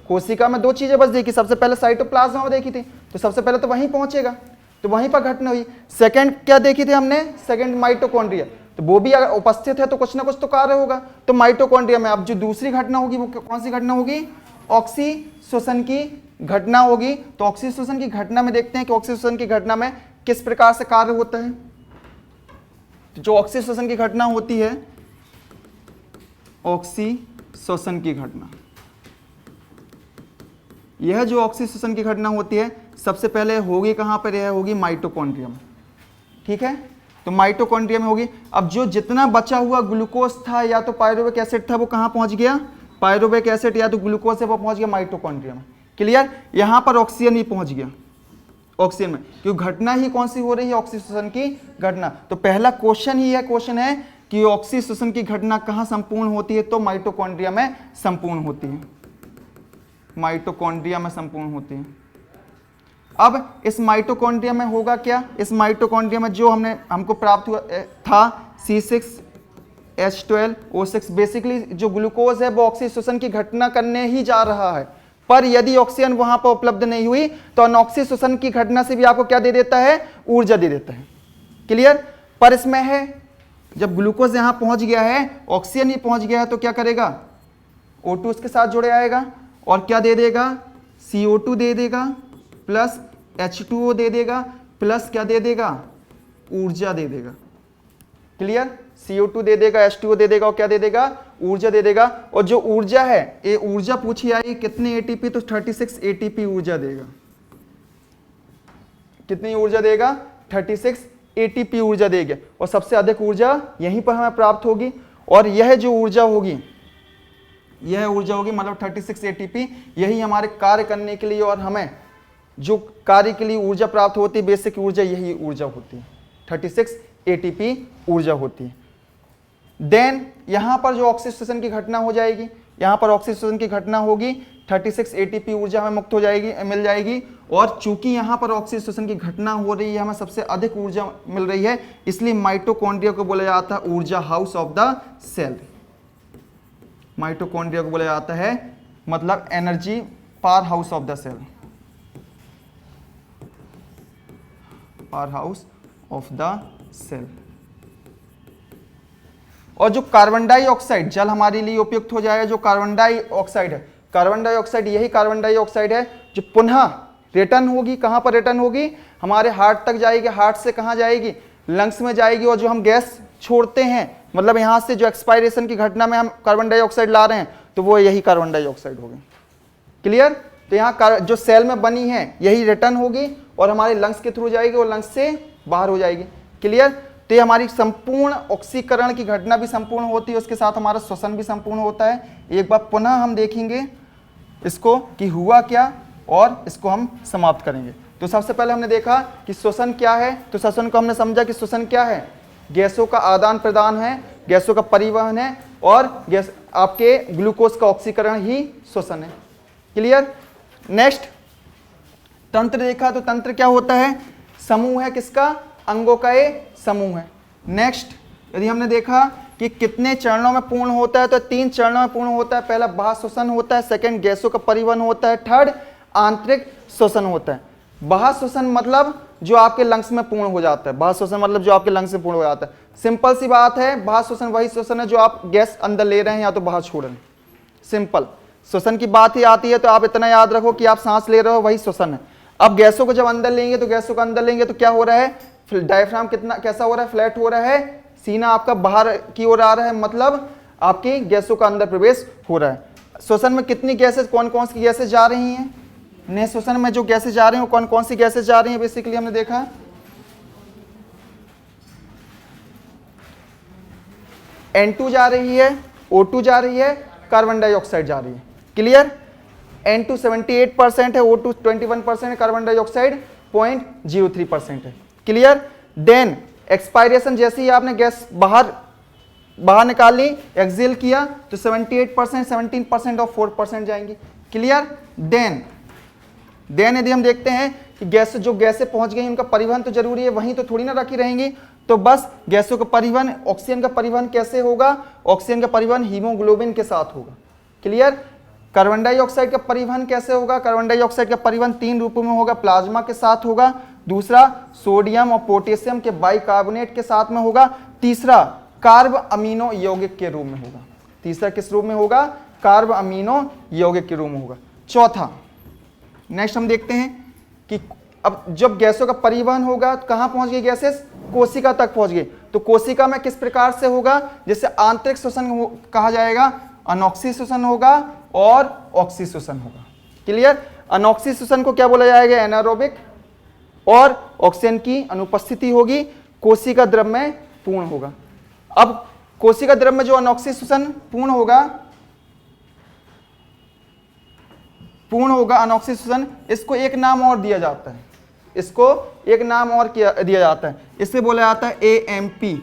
कोशिका में 2 चीजें बस देखी, सबसे पहले साइटोप्लाज्म में देखी थी, तो सबसे पहले तो वहीं पहुंचेगा, तो वहीं पर घटना हुई। सेकंड क्या देखी थी हमने, सेकंड माइटोकॉन्ड्रिया, तो वो भी अगर उपस्थित है तो कुछ ना कुछ तो कार्य होगा, तो माइटोकॉन्ड्रिया में अब जो दूसरी घटना होगी वो कौन सी घटना होगी, ऑक्सीश्वसन की घटना होगी। तो ऑक्सीश्वसन की घटना में देखते हैं कि ऑक्सीश्वसन की घटना में किस प्रकार से कार्य होता है। तो जो ऑक्सीश्वसन की घटना होती है, ऑक्सीश्वसन की घटना, यह जो ऑक्सीश्वसन की घटना होती है सबसे पहले होगी कहां पर, यह होगी माइटोकॉन्ड्रिया में। ठीक है, तो माइटोकॉन्ड्रिया में होगी। अब जो जितना बचा हुआ ग्लूकोज था या तो पायरुवेक एसिड था वो कहां पहुंच गया, पायरुवेक एसिड या तो ग्लूकोज है वो पहुंच गया माइटोकॉन्ड्रिया में। क्लियर। यहां पर ऑक्सीजन ही पहुंच गया, ऑक्सीजन में, क्योंकि घटना ही कौन सी हो रही है, ऑक्सीश्वसन की घटना। तो पहला क्वेश्चन ही है, क्वेश्चन है कि ऑक्सीश्वसन की घटना कहां संपूर्ण होती है, तो माइटोकॉन्ड्रिया में संपूर्ण होती है, माइटोकॉन्ड्रिया में संपूर्ण होती है। अब इस माइटोकॉन्ड्रिया में होगा क्या, इस माइटोकॉन्ड्रिया में जो हमको प्राप्त हुआ था C6H12O6, बेसिकली जो ग्लूकोज है वो ऑक्सीश्वसन की घटना करने ही जा रहा है, पर यदि ऑक्सीजन वहां पर उपलब्ध नहीं हुई तो अनॉक्सी श्वसन की घटना से भी आपको क्या दे देता है, ऊर्जा दे देता है। क्लियर। पर इसमें है जब ग्लूकोज यहां पहुंच गया है, ऑक्सीजन ही पहुंच गया है, तो क्या करेगा, O2 उसके साथ जुड़े आएगा और क्या दे देगा, CO2 दे देगा प्लस H2O दे देगा प्लस क्या दे देगा, ऊर्जा दे देगा। क्लियर। CO2 दे देगा, H2O दे देगा और क्या दे देगा, ऊर्जा दे देगा। और जो ऊर्जा है, ये ऊर्जा पूछी आई कितने एटीपी, तो 36 एटीपी ऊर्जा देगा। कितनी ऊर्जा देगा, 36 एटीपी ऊर्जा देगा, और सबसे अधिक ऊर्जा यहीं पर हमें प्राप्त होगी। और यह जो ऊर्जा होगी, यह ऊर्जा होगी मतलब 36 एटीपी, यही हमारे कार्य करने के लिए और हमें जो कार्य के लिए ऊर्जा प्राप्त होती है, बेसिक ऊर्जा यही ऊर्जा होती है, 36 एटीपी ऊर्जा होती है। देन यहां पर जो ऑक्सीश्वसन की घटना हो जाएगी, यहां पर ऑक्सीश्वसन की घटना होगी, 36 एटीपी ऊर्जा हमें मुक्त हो जाएगी, मिल जाएगी। और चूंकि यहां पर ऑक्सीश्वसन की घटना हो रही है, हमें सबसे अधिक ऊर्जा मिल रही है, इसलिए माइटोकॉन्ड्रिया को बोला जाता है ऊर्जा house of the cell. Mitochondria को बोला जाता है मतलब energy powerhouse of the cell, powerhouse of the cell. और जो कार्बन डाइऑक्साइड, जल हमारे लिए उपयुक्त हो जाएगा, जो कार्बन डाइऑक्साइड है, कार्बन डाइऑक्साइड यही कार्बन डाइऑक्साइड है जो पुनः रिटर्न होगी, कहां पर रिटर्न होगी, हमारे हार्ट तक जाएगी, हार्ट से कहां जाएगी, लंग्स में जाएगी। और जो हम गैस छोड़ते हैं, मतलब यहां से जो एक्सपायरेशन की घटना में हम कार्बन डाइऑक्साइड ला रहे हैं, तो वो यही कार्बन डाइऑक्साइड होगी। क्लियर। तो यहाँ जो सेल में बनी है यही रिटर्न होगी, और हमारे लंग्स के थ्रू जाएगी और लंग्स से बाहर हो जाएगी। क्लियर? तो ये हमारी संपूर्ण ऑक्सीकरण की घटना भी संपूर्ण होती है, उसके साथ हमारा श्वसन भी संपूर्ण होता है। एक बार पुनः हम देखेंगे इसको कि हुआ क्या और इसको हम समाप्त करेंगे। तो सबसे पहले हमने देखा कि श्वसन क्या है, तो श्वसन को हमने समझा कि श्वसन क्या है, गैसों का आदान प्रदान है, गैसों का परिवहन है और गैस आपके ग्लूकोज का ऑक्सीकरण ही श्वसन है। क्लियर? नेक्स्ट तंत्र देखा, तो तंत्र क्या होता है, समूह है किसका, अंगों का ये समूह है। नेक्स्ट यदि हमने देखा कि कितने चरणों में पूर्ण होता है, तो 3 चरणों में पूर्ण होता है। पहला बाह्य श्वसन होता है, सेकंड गैसों का परिवहन होता है, थर्ड आंतरिक श्वसन होता है। बाह्य श्वसन मतलब जो आपके लंग्स में पूर्ण हो जाता है, बाह्य श्वसन मतलब जो आपके लंग्स में पूर्ण हो जाता है। सिंपल सी बात है, बाह्य श्वसन वही श्वसन है जो आप गैस अंदर ले रहे हैं या तो बाहर छोड़ रहे हैं। सिंपल श्वसन की बात ही आती है तो आप इतना याद रखो कि आप सांस ले रहे हो वही श्वसन है। अब गैसों को जब अंदर लेंगे तो गैसों को अंदर लेंगे तो क्या हो रहा है, डायफ्राम कितना कैसा हो रहा है, फ्लैट हो रहा है, सीना आपका बाहर की ओर आ रहा है, मतलब आपकी गैसों का अंदर प्रवेश हो रहा है। श्वसन में कितनी गैसेस, कौन कौन सी गैसेस जा रही हैं, नए श्वसन में जो गैसेस जा रही हैं कौन कौन सी गैसेस जा रही हैं, बेसिकली हमने देखा N2 जा रही है, O2 जा रही है, कार्बन डाइऑक्साइड जा रही है। क्लियर? N2 78% है, O2 21% है, कार्बन डाइऑक्साइड 0.03% है। क्लियर? देन एक्सपायरेशन, जैसे ही आपने गैस बाहर निकाली, एक्सेल किया तो 78%, 17% और 4% जाएंगी। क्लियर? देन यदि हम देखते हैं कि जो गैसें पहुंच गई उनका परिवहन तो जरूरी है, वहीं तो थोड़ी ना रखी रहेंगी, तो बस गैसों का परिवहन, ऑक्सीजन का परिवहन कैसे होगा, ऑक्सीजन का परिवहन हीमोग्लोबिन के साथ होगा। क्लियर? कार्बन डाइऑक्साइड का परिवहन कैसे होगा, कार्बन डाइऑक्साइड का परिवहन 3 रूपों में होगा, प्लाज्मा के साथ होगा, दूसरा सोडियम और पोटेशियम के बाइकार्बोनेट के साथ में होगा, तीसरा कार्ब अमीनो यौगिक के रूप में होगा। तीसरा किस रूप में होगा, कार्ब अमीनो यौगिक के रूप में होगा। चौथा नेक्स्ट हम देखते हैं कि अब जब गैसों का परिवहन होगा तो कहां पहुंच गई गैसेस, कोशिका तक पहुंच गई। तो कोशिका में किस प्रकार से होगा, जैसे आंतरिक श्वसन कहा जाएगा, अनॉक्सी श्वसन होगा और ऑक्सी श्वसन होगा। क्लियर? अनॉक्सी श्वसन को क्या बोला जाएगा, एनारोबिक, और ऑक्सीजन की अनुपस्थिति होगी, कोशिका द्रव में पूर्ण होगा। अब कोशिका द्रव में जो अनॉक्सी श्वसन पूर्ण होगा अनॉक्सी श्वसन, इसको एक नाम और दिया जाता है, इसको एक नाम और दिया जाता है, इसे बोला जाता है AMP।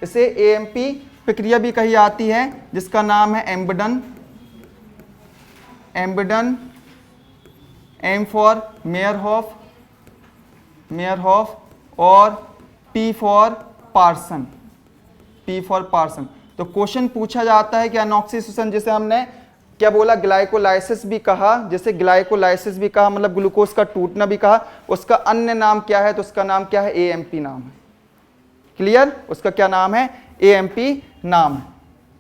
इसे AMP प्रक्रिया भी कही जाती है, जिसका नाम है एम्बेडन। M फॉर मेयरहॉफ और P फॉर पार्सन। तो क्वेश्चन पूछा जाता है कि अनॉक्सी श्वसन, जिसे हमने क्या बोला, ग्लाइकोलाइसिस भी कहा, मतलब ग्लूकोज का टूटना भी कहा, उसका अन्य नाम क्या है, तो उसका नाम क्या है, AMP नाम है। क्लियर? उसका क्या नाम है, AMP नाम है।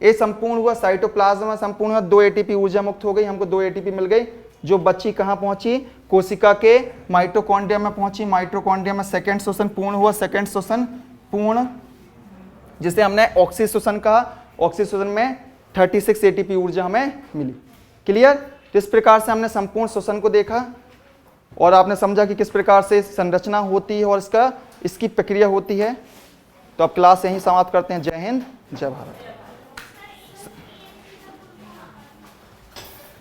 ये संपूर्ण हुआ, साइटोप्लाज्म में संपूर्ण हुआ, 2 ATP ऊर्जा मुक्त हो गई, हमको 2 ATP मिल गई, जो बच्ची कहां पहुंची, कोशिका के माइटोकॉन्ड्रिया में पहुंची। माइटोकॉन्ड्रिया में सेकंड श्वसन पूर्ण हुआ, सेकंड श्वसन पूर्ण, जिसे हमने ऑक्सी श्वसन कहा। ऑक्सी श्वसन में 36 ATP ऊर्जा हमें मिली। क्लियर? तो इस प्रकार से हमने संपूर्ण श्वसन को देखा और आपने समझा कि किस प्रकार से संरचना होती है और इसकी प्रक्रिया होती है। तो अब क्लास यहीं समाप्त करते हैं। जय हिंद, जय भारत।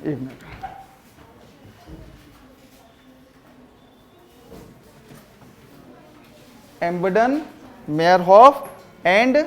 एक मिनट, एम्बेडन, मेयरहॉफ एंड